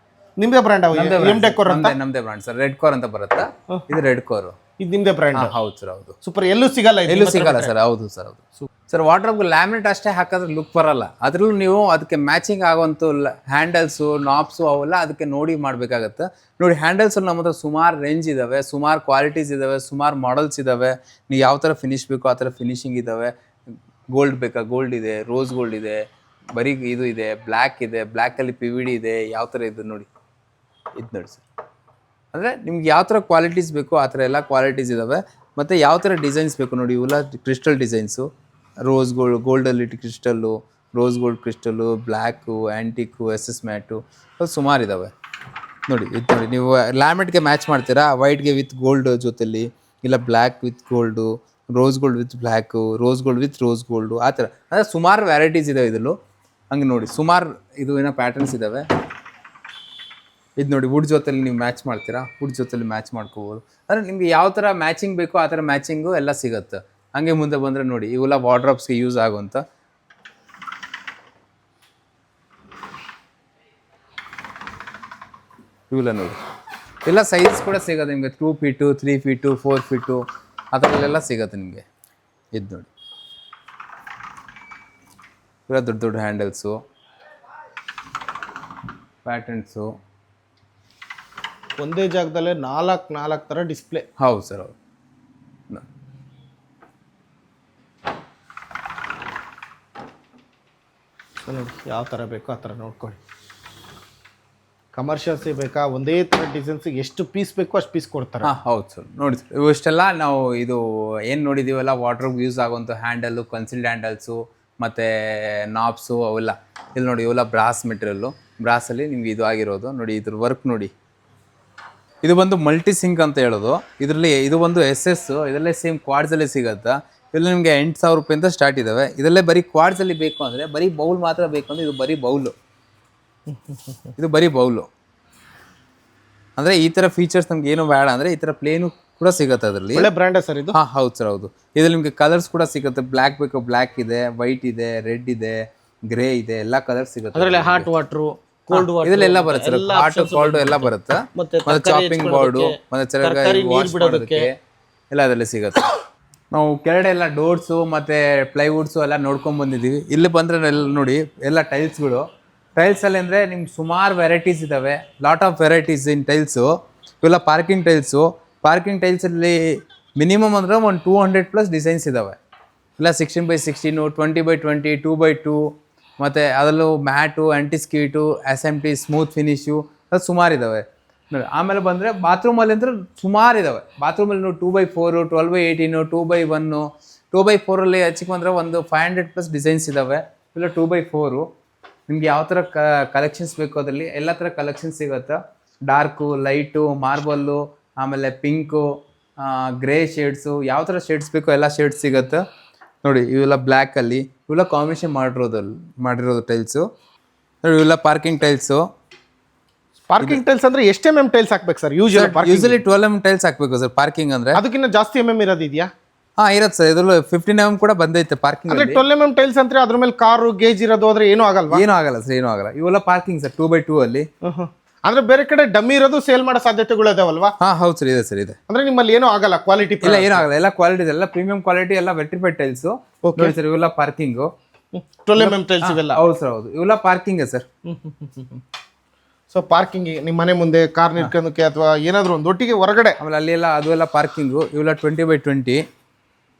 ನಿಮ್ದೇ ಬ್ರ್ಯಾಂಡ್? ನಮ್ದೇ ಬ್ರ್ಯಾಂಡ್ ಸರ್. ರೆಡ್ ಕೋರ್ ಅಂತ ಬರುತ್ತೆ, ಇದು ರೆಡ್ ಕೋರ್. ಇದು ನಿಮ್ದೇ ಬ್ರ್ಯಾಂಡ್? ಹೌದು ಸರ್, ಹೌದು. ಸೂಪರ್. ಎಲ್ಲೂ ಸಿಗಲ್ಲ ಸರ್. ಹೌದು ಸರ್, ಹೌದು ಸರ್. ವಾಟರ್ ಲ್ಯಾಮಿನೇಟ್ ಅಷ್ಟೇ ಹಾಕಿದ್ರೆ ಲುಕ್ ಬರಲ್ಲ. ಅದ್ರಲ್ಲೂ ನೀವು ಅದಕ್ಕೆ ಮ್ಯಾಚಿಂಗ್ ಆಗುವಂತ ಹ್ಯಾಂಡಲ್ಸು, ನಾಬ್ಸು ಅವೆಲ್ಲ ಅದಕ್ಕೆ ನೋಡಿ ಮಾಡ್ಬೇಕಾಗತ್ತೆ. ನೋಡಿ ಹ್ಯಾಂಡಲ್ಸ್ ನಮ್ಮ ಹತ್ರ ಸುಮಾರು ರೇಂಜ್ ಇದಾವೆ, ಸುಮಾರು ಕ್ವಾಲಿಟೀಸ್ ಇದಾವೆ, ಸುಮಾರು ಮಾಡೆಲ್ಸ್ ಇದಾವೆ. ನೀವು ಯಾವ ಥರ ಫಿನಿಶ್ ಬೇಕೋ ಆ ಥರ ಫಿನಿಶಿಂಗ್ ಇದಾವೆ. ಗೋಲ್ಡ್ ಬೇಕಾ ಗೋಲ್ಡ್ ಇದೆ, ರೋಸ್ ಗೋಲ್ಡ್ ಇದೆ, ಬರೀ ಇದು ಇದೆ, ಬ್ಲ್ಯಾಕ್ ಇದೆ, ಬ್ಲ್ಯಾಕಲ್ಲಿ PVD ಇದೆ. ಯಾವ ಥರ ಇದೆ ನೋಡಿ, ಇದು ನೋಡಿ ಸರ್. ಅಂದರೆ ನಿಮ್ಗೆ ಯಾವ ಥರ ಕ್ವಾಲಿಟೀಸ್ ಬೇಕು ಆ ಥರ ಎಲ್ಲ ಕ್ವಾಲಿಟೀಸ್ ಇದ್ದಾವೆ. ಮತ್ತು ಯಾವ ಥರ ಡಿಸೈನ್ಸ್ ಬೇಕು ನೋಡಿ, ಇವೆಲ್ಲ ಕ್ರಿಸ್ಟಲ್ ಡಿಸೈನ್ಸು, ರೋಸ್ ಗೋಲ್ಡ್, ಗೋಲ್ಡಲ್ಲಿ crystal, rose gold crystal, black, antique, SS matte, ಅದು ಸುಮಾರು ಇದ್ದಾವೆ ನೋಡಿ. ಇದು ನೋಡಿ, ನೀವು ಲ್ಯಾಮಿನೇಟ್ಗೆ ಮ್ಯಾಚ್ ಮಾಡ್ತೀರಾ, ವೈಟ್ಗೆ ವಿತ್ ಗೋಲ್ಡ್ ಜೊತೆಲಿ, ಇಲ್ಲ black with gold, rose gold with black, rose gold with rose gold, ಆ ಥರ. ಅಂದರೆ ಸುಮಾರು ವೆರೈಟೀಸ್ ಇದಾವೆ ಇದರಲ್ಲೂ. ಹಂಗೆ ನೋಡಿ ಸುಮಾರು ಇದು ಏನೋ ಪ್ಯಾಟರ್ನ್ಸ್ ಇದ್ದಾವೆ. ಇದು ನೋಡಿ ವುಡ್ ಜೊತೆಲಿ ನೀವು ಮ್ಯಾಚ್ ಮಾಡ್ತೀರಾ, ವುಡ್ ಜೊತೆಲಿ ಮ್ಯಾಚ್ ಮಾಡ್ಕೋಬೋದು. ಅಂದರೆ ನಿಮ್ಗೆ ಯಾವ ಥರ ಮ್ಯಾಚಿಂಗ್ ಬೇಕೋ ಆ ಥರ ಮ್ಯಾಚಿಂಗು ಎಲ್ಲ ಸಿಗುತ್ತೆ. ಹಂಗೆ ಮುಂದೆ ಬಂದರೆ ನೋಡಿ ಇವೆಲ್ಲ ವಾರ್ಡ್ರಾಪ್ಸ್ಗೆ ಯೂಸ್ ಆಗುವಂಥ ಇವೆಲ್ಲ ನೋಡಿ. ಎಲ್ಲ ಸೈಜ್ ಕೂಡ ಸಿಗುತ್ತೆ ನಿಮಗೆ. 2 ಫೀಟು, 3 ಫೀಟು, 4 ಫೀಟು ಆ ಥರಲ್ಲೆಲ್ಲ ಸಿಗುತ್ತೆ ನಿಮಗೆ. ಇದು ನೋಡಿ ಇವೆಲ್ಲ ದೊಡ್ಡ ದೊಡ್ಡ ಹ್ಯಾಂಡಲ್ಸು. ಪ್ಯಾಟರ್ನ್ಸು. ಒಂದೇ ಜಾಗದಲ್ಲೇ ನಾಲ್ಕು ಥರ ಡಿಸ್ಪ್ಲೇ. ಹೌದು ಸರ್, ಹೌದು. ನೋಡಿ ಯಾವ ಥರ ಬೇಕೋ ಆ ಥರ ನೋಡ್ಕೊಳ್ಳಿ. ಕಮರ್ಷಿಯಲ್ಸ್ ಬೇಕಾ, ಒಂದೇ ಥರ ಡಿಸೈನ್ಸಿಗೆ ಎಷ್ಟು ಪೀಸ್ ಬೇಕೋ ಅಷ್ಟು ಪೀಸ್ ಕೊಡ್ತಾರೆ. ಹಾಂ ಹೌದು ಸರ್. ನೋಡಿ ಸರ್, ಇವೆಷ್ಟೆಲ್ಲ ನಾವು ಇದು ಏನು ನೋಡಿದ್ದೀವಲ್ಲ, ವಾಟ್ರಿಗೆ ಯೂಸ್ ಆಗುವಂಥ ಹ್ಯಾಂಡಲ್ಲು, ಕನ್ಸಿಲ್ಡ್ ಹ್ಯಾಂಡಲ್ಸು ಮತ್ತು ನಾಬ್ಸು ಅವೆಲ್ಲ ಇಲ್ಲಿ ನೋಡಿ. ಇವೆಲ್ಲ ಬ್ರಾಸ್ ಮೆಟೀರಿಯಲ್ಲು. ಬ್ರಾಸಲ್ಲಿ ನಿಮ್ಗೆ ಇದು ಆಗಿರೋದು ನೋಡಿ. ಇದ್ರ ವರ್ಕ್ ನೋಡಿ. ಇದು ಬಂದು ಮಲ್ಟಿ ಸಿಂಕ್ ಅಂತ ಹೇಳೋದು. ಇದರಲ್ಲಿ ಇದು ಒಂದು SS, ಇದರಲ್ಲೇ ಸೇಮ್ ಕ್ವಾಡ್ಸಲ್ಲೇ ಸಿಗುತ್ತೆ. ಇಲ್ಲಿ ನಿಮಗೆ 8,000 ರೂಪಾಯಿಂದ ಸ್ಟಾರ್ಟ್ ಇದ್ದಾವೆ. ಇದರಲ್ಲೇ ಬರೀ ಕ್ವಾಡ್ಸಲ್ಲಿ ಬೇಕು ಅಂದರೆ, ಬರೀ ಬೌಲ್ ಮಾತ್ರ ಬೇಕು ಅಂದರೆ ಇದು ಬರೀ ಬೌಲು. ಇದು ಬರೀ ಬೌಲು ಅಂದರೆ ಈ ಥರ ಫೀಚರ್ಸ್ ನಮ್ಗೆ ಏನು ಬೇಡ ಅಂದರೆ ಈ ಥರ ಪ್ಲೇನು ಕೂಡ ಸಿಗುತ್ತೆ ಅದರಲ್ಲಿ. ಒಳ್ಳೆ ಬ್ರ್ಯಾಂಡ್ ಸರ್ ಇದು. ಹಾಂ ಹೌದು ಸರ್, ಹೌದು. ಇದರಲ್ಲಿ ನಿಮಗೆ ಕಲರ್ಸ್ ಕೂಡ ಸಿಗುತ್ತೆ. ಬ್ಲ್ಯಾಕ್ ಬೇಕು, ಬ್ಲ್ಯಾಕ್ ಇದೆ, ವೈಟ್ ಇದೆ, ರೆಡ್ ಇದೆ, ಗ್ರೇ ಇದೆ, ಎಲ್ಲ ಕಲರ್ ಸಿಗುತ್ತೆ. ಅದರಲ್ಲಿ ಹಾಟ್ ವಾಟ್ರು, ಕೋಲ್ಡ್ ವಾಟರ್ ಇದೆಲ್ಲ ಬರುತ್ತೆ ಸರ್. ಹಾಟ್ ಕೋಲ್ಡ್ ಎಲ್ಲ ಬರುತ್ತೆ. ಮತ್ತೆ ಚಾಪಿಂಗ್ ಬೋರ್ಡು, ಮತ್ತೆ ವಾಶ್ ಮಾಡೋದಕ್ಕೆ ಎಲ್ಲ ಅದರಲ್ಲಿ ಸಿಗುತ್ತೆ. ನಾವು ಕೆಳಗಡೆ ಎಲ್ಲ ಡೋರ್ಸು ಮತ್ತು ಪ್ಲೈವುಡ್ಸು ಎಲ್ಲ ನೋಡ್ಕೊಂಡು ಬಂದಿದ್ದೀವಿ. ಇಲ್ಲಿ ಬಂದರೆ ಎಲ್ಲ ನೋಡಿ ಎಲ್ಲ ಟೈಲ್ಸ್ಗಳು. ಟೈಲ್ಸಲ್ಲಿ ಅಂದರೆ ನಿಮ್ಗೆ ಸುಮಾರು ವೆರೈಟೀಸ್ ಇದ್ದಾವೆ. Lot of varieties in tiles. ಇವೆಲ್ಲ ಪಾರ್ಕಿಂಗ್ ಟೈಲ್ಸು. ಪಾರ್ಕಿಂಗ್ ಟೈಲ್ಸಲ್ಲಿ ಮಿನಿಮಮ್ ಅಂದರೆ ಒಂದು 200+ ಡಿಸೈನ್ಸ್ ಇದ್ದಾವೆ. ಇಲ್ಲ 16x16, 20x20, 2x2, ಮತ್ತು ಅದರಲ್ಲೂ ಮ್ಯಾಟು, ಆ್ಯಂಟಿಸ್ಕೀಟು, SMT, ಸ್ಮೂತ್ ಫಿನಿಶು, ಅದು ಸುಮಾರು ಇದ್ದಾವೆ ನೋಡಿ. ಆಮೇಲೆ ಬಂದರೆ ಬಾತ್ರೂಮಲ್ಲಿ ಅಂದರೆ ಸುಮಾರು ಇದ್ದಾವೆ. ಬಾತ್ರೂಮಲ್ಲಿ ನೀವು 2x4, 12x18, 2x1, 2x4ಅಲ್ಲಿ ಹೆಚ್ಚಿಗೆ ಬಂದರೆ ಒಂದು 500+ ಡಿಸೈನ್ಸ್ ಇದ್ದಾವೆ. ಇಲ್ಲ 2x4. ನಿಮ್ಗೆ ಯಾವ ಥರ ಕಲೆಕ್ಷನ್ಸ್ ಬೇಕು ಅದರಲ್ಲಿ ಎಲ್ಲ ಥರ ಕಲೆಕ್ಷನ್ಸ್ ಸಿಗುತ್ತೆ. ಡಾರ್ಕು, ಲೈಟು, ಮಾರ್ಬಲ್ಲು, ಆಮೇಲೆ ಪಿಂಕು, ಗ್ರೇ ಶೇಡ್ಸು, ಯಾವ ಥರ ಶೇಡ್ಸ್ ಬೇಕೋ ಎಲ್ಲ ಶೇಡ್ಸ್ ಸಿಗುತ್ತೆ ನೋಡಿ. ಇವೆಲ್ಲ ಬ್ಲ್ಯಾಕಲ್ಲಿ ಇವೆಲ್ಲ ಕಾಂಬಿನೇಷನ್ ಮಾಡಿರೋದು ಟೈಲ್ಸು. ಇವೆಲ್ಲ ಪಾರ್ಕಿಂಗ್ ಟೈಲ್ಸು. ಪಾರ್ಕಿಂಗ್ ಟೈಲ್ಸ್ ಅಂದ್ರೆ ಎಷ್ಟು MM ಟೈಲ್ಸ್ ಹಾಕ್ಬೇಕು ಸರ್? ಯೂಶಲಿ 12 mm ಟೈಲ್ಸ್ ಹಾಕ್ಬೇಕು ಸರ್ ಪಾರ್ಕಿಂಗ್ ಅಂದ್ರೆ. ಅದಕ್ಕಿಂತ ಜಾಸ್ತಿ MM ಇರೋದಿದೆಯಾ? ಹಾಂ ಇರುತ್ತೆ ಸರ್. ಇದ್ರಲ್ಲಿ 15 mm ಕೂಡ ಬಂದೈತೆ ಪಾರ್ಕಿಂಗ್. ಅಂದ್ರೆ 12 MM ಟೈಲ್ಸ್ ಅಂದ್ರೆ ಅದ್ರ ಮೇಲೆ ಕಾರು ಗೇಜ್ ಇರೋದು ಆದ್ರೆ ಏನೂ ಆಗಲ್ವಾ? ಏನೂ ಆಗಲ್ಲ ಸರ್, ಏನೂ ಆಗಲ್ಲ. ಇವೆಲ್ಲ ಪಾರ್ಕಿಂಗ್ ಸರ್ 2x2 ಅಲ್ಲಿ. ಅಂದ್ರೆ ಬೇರೆ ಕಡೆ ಡಮ್ಮಿ ಇರೋದು ಸೇಲ್ ಮಾಡೋ ಸಾಧ್ಯತೆಗಳು ಇದಾವಲ್ವಾ? ಹಾಂ ಹೌದು ಸರ್, ಇದೆ ಸರ್, ಇದೆ. ಅಂದ್ರೆ ನಿಮ್ಮಲ್ಲಿ ಏನೂ ಆಗಲ್ಲ, ಕ್ವಾಲಿಟಿ ಇಲ್ಲ ಏನೂ ಆಗಲ್ಲ. ಎಲ್ಲ ಕ್ವಾಲಿಟಿ, ಎಲ್ಲ ಪ್ರೀಮಿಯಂ ಕ್ವಾಲಿಟಿ, ಎಲ್ಲ ವೆಟ್ರಿಫೈಡ್ ಟೈಲ್ಸು ನೋಡಿ ಸರ್. ಇವೆಲ್ಲ ಪಾರ್ಕಿಂಗು 12 MM ಟೈಲ್ಸ್ ಇವೆಲ್ಲ. ಹೌದು ಸರ್, ಹೌದು. ಇವೆಲ್ಲ ಪಾರ್ಕಿಂಗ್ ಸರ್. ಸೊ ಪಾರ್ಕಿಂಗ್ ನಿಮ್ಮ ಮನೆ ಮುಂದೆ ಕಾರ್ ನಿಲ್ಕೋದಕ್ಕೆ ಅಥವಾ ಏನಾದ್ರು ಒಂದು ಒಟ್ಟಿಗೆ ಹೊರಗಡೆ. ಆಮೇಲೆ ಅಲ್ಲಿ ಎಲ್ಲ ಅದು ಎಲ್ಲ ಪಾರ್ಕಿಂಗು. ಇವೆಲ್ಲ 20x20,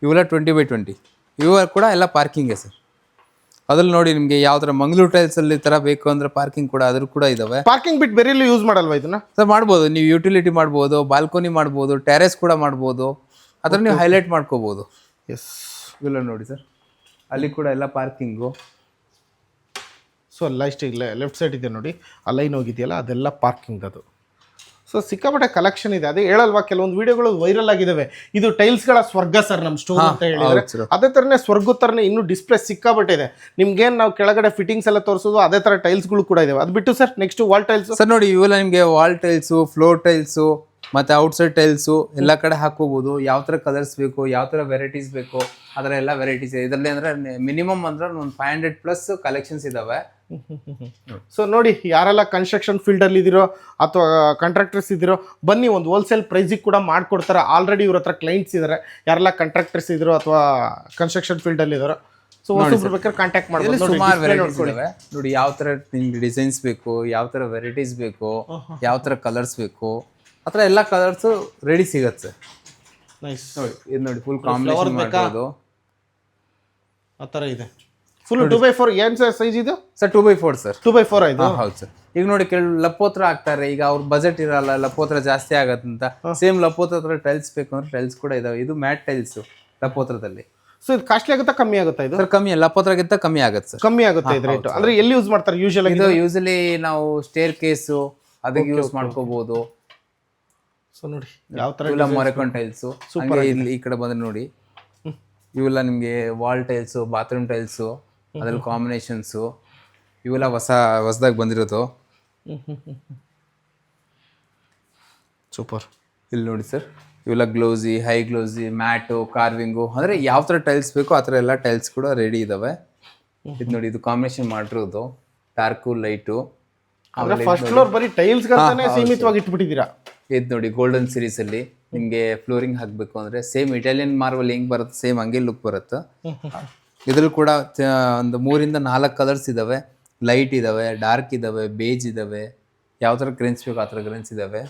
ಇವೆಲ್ಲ 20x20, ಇವು ಕೂಡ ಎಲ್ಲ ಪಾರ್ಕಿಂಗೇ ಸರ್. ಅದ್ರಲ್ಲಿ ನೋಡಿ ನಿಮಗೆ ಯಾವ ಥರ ಮಂಗಳೂರು ಟೈಲ್ಸಲ್ಲಿ ಥರ ಬೇಕು ಅಂದರೆ ಪಾರ್ಕಿಂಗ್ ಕೂಡ ಅದ್ರ ಕೂಡ ಇದ್ದಾವೆ. ಪಾರ್ಕಿಂಗ್ ಬಿಟ್ಟು ಬೇರೆ ಯೂಸ್ ಮಾಡಲ್ವಾ ಇದನ್ನ ಸರ್? ಮಾಡ್ಬೋದು. ನೀವು ಯುಟಿಲಿಟಿ ಮಾಡ್ಬೋದು, ಬಾಲ್ಕೋನಿ ಮಾಡ್ಬೋದು, ಟೆರೆಸ್ ಕೂಡ ಮಾಡ್ಬೋದು. ಅದನ್ನ ನೀವು ಹೈಲೈಟ್ ಮಾಡ್ಕೋಬೋದು. ಎಸ್, ಇವೆಲ್ಲ ನೋಡಿ ಸರ್, ಅಲ್ಲಿ ಕೂಡ ಎಲ್ಲ ಪಾರ್ಕಿಂಗು. ಸೊ ಲೆಫ್ಟ್ ಸೈಡ್ ಇದೆ ನೋಡಿ, ಆ ಲೈನ್ ಹೋಗಿದೆಯಲ್ಲ ಅದೆಲ್ಲ ಪಾರ್ಕಿಂಗ್ ಅದು. ಸೊ ಸಿಕ್ಕಾಪಟ್ಟೆ ಕಲೆಕ್ಷನ್ ಇದೆ. ಅದೇ ಹೇಳಲ್ವಾ, ಕೆಲವೊಂದು ವಿಡಿಯೋಗಳು ವೈರಲ್ ಆಗಿದ್ದಾವೆ. ಇದು ಟೈಲ್ಸ್ಗಳ ಸ್ವರ್ಗ ಸರ್ ನಮ್ಮ ಸ್ಟೋರ್ ಅಂತ ಹೇಳಿದ್ರೆ, ಅದೇ ಥರನೇ ಸ್ವರ್ಗ ಥರನೇ ಇನ್ನೂ ಡಿಸ್ಪ್ಲೇ ಸಿಕ್ಕಾಪಟ್ಟೆ ಇದೆ. ನಿಮ್ಗೇನು ನಾವು ಕೆಳಗಡೆ ಫಿಟ್ಟಿಂಗ್ಸ್ ಎಲ್ಲ ತೋರಿಸೋದು ಅದೇ ಥರ ಟೈಲ್ಸ್ಗಳು ಕೂಡ ಇದಾವೆ. ಅದು ಬಿಟ್ಟು sir next wall tiles sir ನೋಡಿ. ಇವೆಲ್ಲ ನಿಮಗೆ ವಾಲ್ ಟೈಲ್ಸು, ಫ್ಲೋರ್ ಟೈಲ್ಸು ಮತ್ತು ಔಟ್ಸೈಡ್ ಟೈಲ್ಸು ಎಲ್ಲ ಕಡೆ ಹಾಕೋಬೋದು. ಯಾವ ಥರ ಕಲರ್ಸ್ ಬೇಕು, ಯಾವ ಥರ ವೆರೈಟೀಸ್ ಬೇಕು, ಅದರ ಎಲ್ಲ ವೆರೈಟೀಸ್ ಇದೆ ಇದರಲ್ಲಿ. ಅಂದರೆ ಮಿನಿಮಮ್ ಅಂದರೆ ಒಂದು 500+ ಕಲೆಕ್ಷನ್ಸ್ ಇದ್ದಾವೆ. ಸೊ ನೋಡಿ, ಯಾರೆಲ್ಲ ಕನ್ಸ್ಟ್ರಕ್ಷನ್ ಫೀಲ್ಡಲ್ಲಿ ಇದ್ದೀರೋ ಅಥವಾ ಕಾಂಟ್ರಾಕ್ಟರ್ಸ್ ಇದ್ದೀರೋ, ಬನ್ನಿ ಒಂದು ಹೋಲ್ಸೇಲ್ ಪ್ರೈಸಿಗೆ ಕೂಡ ಮಾಡಿಕೊಡ್ತಾರೆ. ಆಲ್ರೆಡಿ ಇವ್ರ ಹತ್ರ ಕ್ಲೈಂಟ್ಸ್ ಇದ್ದಾರೆ. ಯಾರೆಲ್ಲ ಕಾಂಟ್ರಾಕ್ಟರ್ಸ್ ಇದ್ದೀರೋ ಅಥವಾ ಕನ್ಸ್ಟ್ರಕ್ಷನ್ ಫೀಲ್ಡಲ್ಲಿ ಇದ್ದಾರೋ, ಸೊ ಬೇಕಾದ್ರೆ ಕಾಂಟ್ಯಾಕ್ಟ್ ಮಾಡ್ಬೋದು. ಸುಮಾರು ವೆರೈಟೀಸ್ ಇದ್ದಾವೆ ನೋಡಿ. ಯಾವ ಥರ ನಿಮ್ಗೆ ಡಿಸೈನ್ಸ್ ಬೇಕು, ಯಾವ ಥರ ವೆರೈಟೀಸ್ ಬೇಕು, ಯಾವ ಥರ ಕಲರ್ಸ್ ಬೇಕು, ಆ ಥರ ಎಲ್ಲ ಕಲರ್ಸು ರೆಡಿ ಸಿಗತ್ತೆ ಸರ್. ನೈಸ್ ನೋಡಿ, ಇದು ನೋಡಿ ಫುಲ್ ಕಾಂಬಿನೇಷನ್ ಮಾಡೋದು ಆ ಥರ ಇದೆ. ಫುಲ್ 2x4 ಏನು ಸರ್ ಸೈಜ್ ಇದು? Sir 2x4 sir. 2x4 ಆಯ್ತು. ಹೌದು ಸರ್. ಈಗ ನೋಡಿ ಕೆಲವು ಲಪೋತ್ರ ಹಾಕ್ತಾರೆ. ಈಗ ಅವ್ರ ಬಜೆಟ್ ಇರಲ್ಲ, ಲಪೋತ್ರ ಜಾಸ್ತಿ ಆಗತ್ತಂತ ಸೇಮ್ ಲಪೋತ್ರ ಹತ್ರ ಟೈಲ್ಸ್ ಬೇಕು ಅಂದ್ರೆ ಟೈಲ್ಸ್ ಕೂಡ ಇದಾವೆ. ಇದು ಮ್ಯಾಟ್ ಟೈಲ್ಸ್ ಲಪೋತ್ರದಲ್ಲಿ. ಸೊ ಇದು ಕಾಸ್ಟ್ಲಿ ಆಗುತ್ತಾ ಕಮ್ಮಿ ಆಗುತ್ತಾ? ಇದು ಸರ್ ಕಮ್ಮಿ, ಲಪೋತ್ರಗಿಂತ ಕಮ್ಮಿ ಆಗುತ್ತೆ ಸರ್. ಕಮ್ಮಿ ಆಗುತ್ತೆ ಇದು ರೇಟ್. ಅಂದ್ರೆ ಎಲ್ಲಿ ಯೂಸ್ ಮಾಡ್ತಾರೆ ಯೂಶಲಿ? ಇದು ಯೂಶಲಿ ನಾವು ಸ್ಟೇರ್ ಕೇಸು ಅದಕ್ಕೆ ಯೂಸ್ ಮಾಡ್ಕೋಬಹುದು. ಸೊ ನೋಡಿ ಯಾವ ಥರ ಇವೆಲ್ಲ ಮೊರೆಕಾನ್ ಟೈಲ್ಸು. ಹಂಗೆ ಇಲ್ಲಿ ಈ ಕಡೆ ಬಂದ್ರೆ ನೋಡಿ, ಇವೆಲ್ಲ ನಿಮಗೆ ವಾಲ್ ಟೈಲ್ಸು, ಬಾತ್ರೂಮ್ ಟೈಲ್ಸು, ಅದ್ರಲ್ಲಿ ಕಾಂಬಿನೇಷನ್ಸು, ಇವೆಲ್ಲ ಹೊಸದಾಗಿ ಬಂದಿರೋದು. ಸೂಪರ್. ಇಲ್ಲಿ ನೋಡಿ ಸರ್, ಇವೆಲ್ಲ ಗ್ಲೌಸಿ, ಹೈ ಗ್ಲೌಸಿ, ಮ್ಯಾಟು, ಕಾರ್ವಿಂಗು, ಅಂದರೆ ಯಾವ ಥರ ಟೈಲ್ಸ್ ಬೇಕೋ ಆ ಥರ ಎಲ್ಲ ಟೈಲ್ಸ್ ಕೂಡ ರೆಡಿ ಇದ್ದಾವೆ. ಇದು ನೋಡಿ, ಇದು ಕಾಂಬಿನೇಷನ್ ಮಾಡಿರೋದು ಡಾರ್ಕು ಲೈಟು. ಫಸ್ಟ್ ಫ್ಲೋರ್ ಬರೀ ಟೈಲ್ಸ್ ಗಳನ್ನೇ ಸೀಮಿತವಾಗಿ ಇಟ್ಬಿಟ್ಟಿದ್ದೀರಾ. ಇದು ನೋಡಿ ಗೋಲ್ಡನ್ ಸೀರೀಸಲ್ಲಿ ನಿಮಗೆ ಫ್ಲೋರಿಂಗ್ ಹಾಕಬೇಕು ಅಂದರೆ ಸೇಮ್ ಇಟಾಲಿಯನ್ ಮಾರ್ಬಲ್ ಹೆಂಗೆ ಬರುತ್ತೆ ಸೇಮ್ ಹಂಗೆ ಲುಕ್ ಬರುತ್ತೆ. ಇದ್ರಲ್ಲಿ ಕೂಡ ಒಂದು 3 ಇಂದ 4 ಕಲರ್ಸ್ ಇದ್ದಾವೆ. ಲೈಟ್ ಇದಾವೆ, ಡಾರ್ಕ್ ಇದಾವೆ, ಬೇಜ್ ಇದಾವೆ, ಯಾವ ಥರ ಗ್ರೇನ್ಸ್ ಬೇಕು ಆ ಥರ ಗ್ರೇನ್ಸ್ ಇದಾವೆ.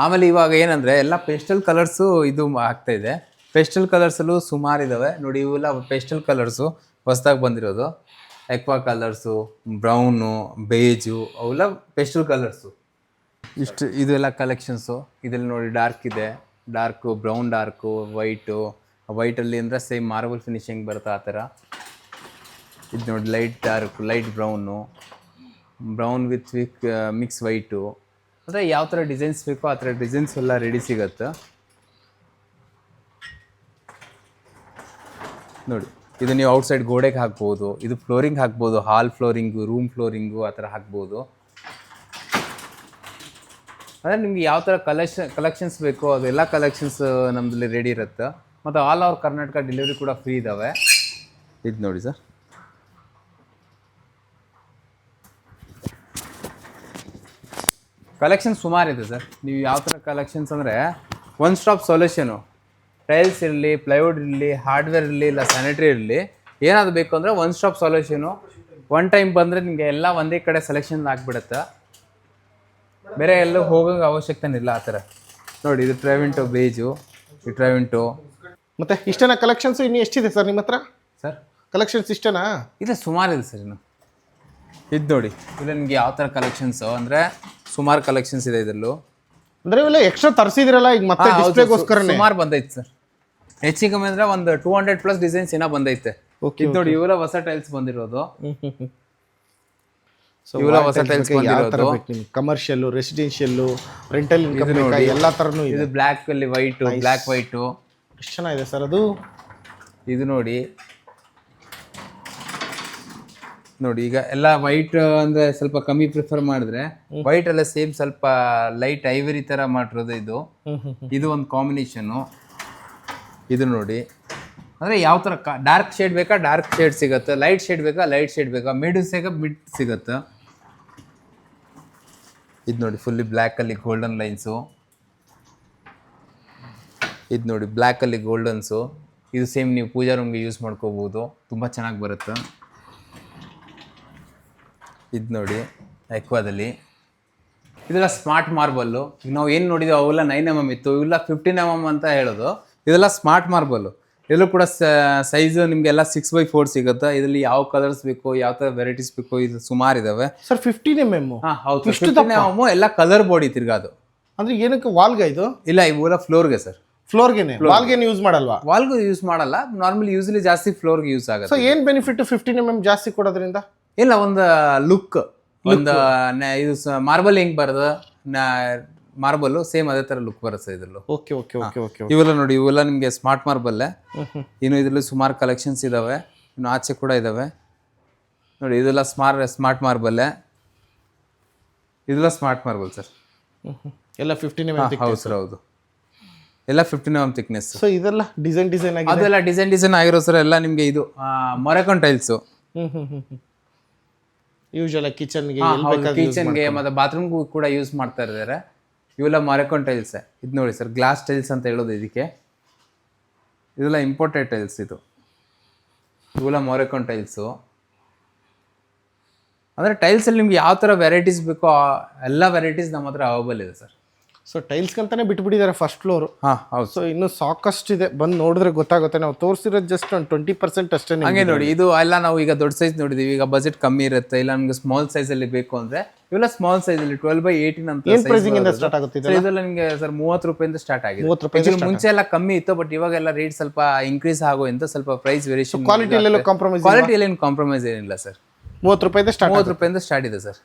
ಆಮೇಲೆ ಇವಾಗ ಏನಂದರೆ ಎಲ್ಲ ಪೇಸ್ಟಲ್ ಕಲರ್ಸು ಇದು ಆಗ್ತಾ ಇದೆ. ಪೇಸ್ಟಲ್ ಕಲರ್ಸಲ್ಲೂ ಸುಮಾರು ಇದ್ದಾವೆ ನೋಡಿ. ಇವೆಲ್ಲ ಪೇಸ್ಟಲ್ ಕಲರ್ಸು ಹೊಸ್ದಾಗಿ ಬಂದಿರೋದು. ಎಕ್ವಾ ಕಲರ್ಸು, ಬ್ರೌನು, ಬೇಜು, ಅವೆಲ್ಲ ಪೇಸ್ಟಲ್ ಕಲರ್ಸು. ಇಷ್ಟು ಇದು ಎಲ್ಲ ಕಲೆಕ್ಷನ್ಸು. ಇದರಲ್ಲಿ ನೋಡಿ ಡಾರ್ಕ್ ಇದೆ, ಡಾರ್ಕು, ಬ್ರೌನ್ ಡಾರ್ಕು, ವೈಟು. ವೈಟಲ್ಲಿ ಅಂದರೆ ಸೇಮ್ ಮಾರ್ಬಲ್ ಫಿನಿಶಿಂಗ್ ಬರುತ್ತೆ ಆ ಥರ. ಇದು ನೋಡಿ light dark, light brown, brown with mix white. ಅಂದರೆ ಯಾವ ಥರ ಡಿಸೈನ್ಸ್ ಬೇಕೋ ಆ ಥರ ಡಿಸೈನ್ಸ್ ಎಲ್ಲ ರೆಡಿ ಸಿಗುತ್ತೆ ನೋಡಿ. ಇದು ನೀವು ಔಟ್ಸೈಡ್ ಗೋಡೆಗೆ ಹಾಕ್ಬೋದು, ಇದು ಫ್ಲೋರಿಂಗ್ ಹಾಕ್ಬೋದು, ಹಾಲ್ ಫ್ಲೋರಿಂಗು, ರೂಮ್ ಫ್ಲೋರಿಂಗು ಆ ಥರ ಹಾಕ್ಬೋದು. ಅಂದರೆ ನಿಮ್ಗೆ ಯಾವ ಥರ ಕಲೆಕ್ಷನ್ಸ್ ಬೇಕೋ ಅದೆಲ್ಲ ಕಲೆಕ್ಷನ್ಸ್ ನಮ್ಮದಲ್ಲಿ ರೆಡಿ ಇರುತ್ತೆ. ಮತ್ತು ಆಲ್ ಓವರ್ ಕರ್ನಾಟಕ ಡೆಲಿವರಿ ಕೂಡ ಫ್ರೀ ಇದ್ದಾವೆ. ಇದು ನೋಡಿ ಸರ್, ಕಲೆಕ್ಷನ್ ಸುಮಾರಿದೆ ಸರ್. ನೀವು ಯಾವ ಥರ ಕಲೆಕ್ಷನ್ಸ್ ಅಂದರೆ ಒನ್ ಸ್ಟಾಪ್ ಸೊಲ್ಯೂಷನು. ಟೈಲ್ಸ್ ಇರಲಿ, ಪ್ಲೈವುಡ್ ಇರಲಿ, ಹಾರ್ಡ್ವೇರ್ ಇರಲಿ, ಇಲ್ಲ ಸ್ಯಾನಿಟ್ರಿ ಇರಲಿ, ಏನಾದರೂ ಬೇಕು ಅಂದರೆ one stop solution. One time ಬಂದರೆ ನಿಮಗೆ ಎಲ್ಲ ಒಂದೇ ಕಡೆ ಸೆಲೆಕ್ಷನ್ ಆಗಿಬಿಡುತ್ತೆ, ಬೇರೆ ಎಲ್ಲೂ ಹೋಗೋಂಗೆ ಅವಶ್ಯಕತೆ ಇಲ್ಲ ಆ ಥರ. ನೋಡಿ ಇದು ಟ್ರೈವಿಂಟೋ ಬೇಜು, ಈ ಟ್ರೈವಿಂಟೋ. ಮತ್ತು ಇಷ್ಟೇನಾ ಕಲೆಕ್ಷನ್ಸು? ಇನ್ನು ಎಷ್ಟಿದೆ ಸರ್ ನಿಮ್ಮ ಹತ್ರ ಸರ್ ಕಲೆಕ್ಷನ್ಸ್? ಇಷ್ಟನಾ? ಇದೆ, ಸುಮಾರಿದೆ ಸರ್ ಇನ್ನು. ಇದು ನೋಡಿ, ಇಲ್ಲ ನಿಮಗೆ ಯಾವ ಥರ ಕಲೆಕ್ಷನ್ಸು ಅಂದರೆ ಸುಮಾರು ಕಲೆಕ್ಷನ್ಸ್ ಇದೆ ಇದರಲ್ಲೂ. ಅಂದರೆ ಇವೆಲ್ಲ ಎಕ್ಸ್ಟ್ರಾ ತರಿಸಿದ್ರಲ್ಲ ಈಗ ಮತ್ತೆ ಡಿಸ್ಪ್ಲೇಗೋಸ್ಕರನೇ? ಸುಮಾರು ಬಂದೈತೆ ಸರ್, ಹೆಚ್ಚಿಗೆ ಕಮ್ಮಿ ಅಂದರೆ ಒಂದು 200+ ಡಿಸೈನ್ಸ್ ಏನೋ ಬಂದೈತೆ. ಇದು ನೋಡಿ ಇವೆಲ್ಲ ಹೊಸ ಟೈಲ್ಸ್ ಬಂದಿರೋದು. ಇವೆಲ್ಲ ಹೊಸ ಟೈಲ್ಸ್ ಬಂದಿರೋದು. ಕಮರ್ಷಿಯಲ್, ರೆಸಿಡೆನ್ಷಿಯಲ್, ರೆಂಟಲ್ ಇನ್ಕಮ್ ಎಲ್ಲ ಥರನೂ ಇದೆ. ಇದು ಬ್ಲ್ಯಾಕ್ ಅಲ್ಲಿ ವೈಟು, ಬ್ಲ್ಯಾಕ್ ವೈಟು. ಎಷ್ಟು ಚೆನ್ನಾಗಿದೆ ಸರ್ ಅದು. ಇದು ನೋಡಿ ನೋಡಿ ಈಗ ಎಲ್ಲ ವೈಟ್ ಅಂದರೆ ಸ್ವಲ್ಪ ಕಮ್ಮಿ ಪ್ರಿಫರ್ ಮಾಡಿದ್ರೆ ವೈಟ್ ಎಲ್ಲ ಸೇಮ್ ಸ್ವಲ್ಪ ಲೈಟ್ ಐವರಿ ಥರ ಮಾಡಿರೋದು ಇದು. ಇದು ಒಂದು ಕಾಂಬಿನೇಷನ್ನು. ಇದು ನೋಡಿ ಅಂದರೆ ಯಾವ ಥರ ಡಾರ್ಕ್ ಶೇಡ್ ಬೇಕಾ ಡಾರ್ಕ್ ಶೇಡ್ ಸಿಗುತ್ತೆ, ಲೈಟ್ ಶೇಡ್ ಬೇಕಾ ಲೈಟ್ ಶೇಡ್ ಬೇಕಾ, ಮಿಡ್ ಸಿಗಾ ಮಿಡ್ ಸಿಗುತ್ತೆ. ಇದು ನೋಡಿ ಫುಲ್ಲಿ ಬ್ಲ್ಯಾಕಲ್ಲಿ ಗೋಲ್ಡನ್ ಲೈನ್ಸು. ಇದು ನೋಡಿ ಬ್ಲ್ಯಾಕಲ್ಲಿ ಗೋಲ್ಡನ್ಸು. ಇದು ಸೇಮ್ ನೀವು ಪೂಜಾ ರೂಮ್ಗೆ ಯೂಸ್ ಮಾಡ್ಕೋಬೋದು, ತುಂಬ ಚೆನ್ನಾಗಿ ಬರುತ್ತೆ. ಇದು ನೋಡಿ ಎಕ್ವಾದಲ್ಲಿ. ಇದೆಲ್ಲ ಸ್ಮಾರ್ಟ್ ಮಾರ್ಬಲ್ಲು. ಈಗ ನಾವು ಏನು ನೋಡಿದ್ವಿ ಅವೆಲ್ಲ 9 mm ಇತ್ತು, ಇವೆಲ್ಲ 15 mm ಅಂತ ಹೇಳೋದು. ಇದೆಲ್ಲ ಸ್ಮಾರ್ಟ್ ಮಾರ್ಬಲ್ಲು. ಇದರಲ್ಲೂ ಕೂಡ ಸೈಜು ನಿಮಗೆಲ್ಲ 6x4 ಸಿಗುತ್ತೆ. ಇದರಲ್ಲಿ ಯಾವ ಕಲರ್ಸ್ ಬೇಕು, ಯಾವ ಥರ ವೆರೈಟೀಸ್ ಬೇಕು, ಇದು ಸುಮಾರು ಇದ್ದಾವೆ ಸರ್. 15 mm? ಹಾಂ ಹೌದು, 15 mm ಎಲ್ಲ ಕಲರ್ ಬೋರ್ಡ್ ತಿರ್ಗಾದು. ಅಂದರೆ ಏನಕ್ಕೆ ವಾಲ್ಗೆ ಇದು? ಇಲ್ಲ, ಇವೆಲ್ಲ ಫ್ಲೋರ್ಗೆ ಸರ್. ಫ್ಲೋರ್ಗೆನೆ? ವಾಲ್ಗೇನು ಯೂಸ್ ಮಾಡಲ್ವಾ? ವಾಲ್ಗೂ ಯೂಸ್ ಮಾಡಲ್ಲ, ನಾರ್ಮಲಿ ಯೂಸ್ಲಿ ಜಾಸ್ತಿ ಫ್ಲೋರ್ಗೆ ಯೂಸ್ ಆಗುತ್ತೆ. ಸೊ ಏನು ಬೆನಿಫಿಟ್ 15 mm ಜಾಸ್ತಿ ಕೊಡೋದ್ರಿಂದ? ಇಲ್ಲ, ಒಂದು ಲುಕ್, ಒಂದು ಇದು ಮಾರ್ಬಲ್ ಹೆಂಗೆ ಬರೋದು, ಮಾರ್ಬಲ್ಲು ಸೇಮ್ ಅದೇ ಥರ ಲುಕ್ ಬರುತ್ತೆ ಇದ್ರಲ್ಲೂ. Okay okay okay okay. ಇವೆಲ್ಲ ನೋಡಿ, ಇವೆಲ್ಲ ನಿಮಗೆ ಸ್ಮಾರ್ಟ್ ಮಾರ್ಬಲ್ಲೇ. ಇನ್ನು ಇದರಲ್ಲಿ ಸುಮಾರು ಕಲೆಕ್ಷನ್ಸ್ ಇದ್ದಾವೆ, ಇನ್ನು ಆಚೆ ಕೂಡ ಇದ್ದಾವೆ ನೋಡಿ. ಇದೆಲ್ಲ ಸ್ಮಾರ್ಟ್ ಮಾರ್ಬಲ್ಲೇ. ಇದೆಲ್ಲ ಸ್ಮಾರ್ಟ್ ಮಾರ್ಬಲ್ ಸರ್. ಎಲ್ಲ 15 mm? ಹೌದು ಸರ್, ಹೌದು, ಎಲ್ಲ 15 mm ಥಿಕ್ನೆಸ್. ಸೊ ಇದೆಲ್ಲ ಡಿಸೈನ್ ಆಗಿದೆ? ಅದೆಲ್ಲ ಡಿಸೈನ್ ಆಗಿರೋ ಸರ್. ಎಲ್ಲ ನಿಮಗೆ ಇದು ಮೊರಕನ್ ಟೈಲ್ಸು. ಯೂಶುವಲ್ ಕಿಚನ್ಗೆ, ಕಿಚನ್ಗೆ ಮತ್ತು ಬಾತ್ರೂಮ್ಗೂ ಕೂಡ ಯೂಸ್ ಮಾಡ್ತಾ ಇದ್ದಾರೆ. ಇವೆಲ್ಲ ಮೊರಕನ್ ಟೈಲ್ಸ್. ಇದು ನೋಡಿ ಸರ್, ಗ್ಲಾಸ್ ಟೈಲ್ಸ್ ಅಂತ ಹೇಳೋದು ಇದಕ್ಕೆ. ಇದೆಲ್ಲ ಇಂಪೋರ್ಟೆಡ್ ಟೈಲ್ಸ್. ಇವೆಲ್ಲ ಮೊರಕನ್ ಟೈಲ್ಸು. ಅಂದರೆ ಟೈಲ್ಸಲ್ಲಿ ನಿಮ್ಗೆ ಯಾವ ಥರ ವೆರೈಟೀಸ್ ಬೇಕೋ ಎಲ್ಲ ವೆರೈಟೀಸ್ ನಮ್ಮ ಹತ್ರ ಅವೈಲೇಬಲ್ ಇದೆ ಸರ್. ಸೊ ಟೈಲ್ಸ್ಗಂತಾನೆ ಬಿಟ್ಬಿಟ್ಟಿದ್ದಾರೆ ಫಸ್ಟ್ ಫ್ಲೋರು. ಹಾಂ ಹೌದು. ಸೊ ಇನ್ನೂ ಸಾಕಷ್ಟು ಇದೆ, ಬಂದು ನೋಡಿದ್ರೆ ಗೊತ್ತಾಗುತ್ತೆ. ನಾವು ತೋರಿಸಿರೋದು ಜಸ್ಟ್ ಒಂದು 20% ಅಷ್ಟೇ. ಹಾಗೆ ನೋಡಿ, ಇದು ಎಲ್ಲ ನಾವು ಈಗ ದೊಡ್ಡ ಸೈಜ್ ನೋಡಿದೀವಿ. ಈಗ ಬಜೆಟ್ ಕಮ್ಮಿ ಇರುತ್ತೆ, ಇಲ್ಲ ನಮಗೆ ಸ್ಮಾಲ್ ಸೈಜಲ್ಲಿ ಬೇಕು ಅಂದರೆ ಇವೆಲ್ಲ ಸ್ಮಾಲ್ ಸೈಜಲ್ಲಿ 12x18 ಅಂತ. ಏನು ಪ್ರೈಸಿಂಗ್ ಇಂದ ಸ್ಟಾರ್ಟ್ ಆಗುತ್ತೆ ಇದೆಲ್ಲ ನಿಮಗೆ ಸರ್ 30 ರೂಪಾಯಿಂದ ಸ್ಟಾರ್ಟ್ ಆಗಿದೆ. 30 ರೂಪಾಯಿ. ಮುಂಚೆ ಎಲ್ಲ ಕಮ್ಮಿ ಇತ್ತು, ಬಟ್ ಇವಾಗೆಲ್ಲ ರೇಟ್ ಸ್ವಲ್ಪ ಇನ್ಕ್ರೀಸ್ ಆಗೋದ್ರಿಂದ ಸ್ವಲ್ಪ ಪ್ರೈಸ್ ವೇರಿಯೇಷನ್. ಕ್ವಾಲಿಟಿಯಲ್ಲೆಲ್ಲ ಕಾಂಪ್ರಮೈಸ್? ಕ್ವಾಲಿಟಿಯಲ್ಲಿ ಏನು ಕಾಂಪ್ರಮೈಸ್ ಏನಿಲ್ಲ ಸರ್. 30 ರೂಪಾಯಿಂದ ಸ್ಟಾರ್ಟ್? 30 ರೂಪಾಯಿಂದ ಸ್ಟಾರ್ಟ್ ಇದೆ ಸರ್.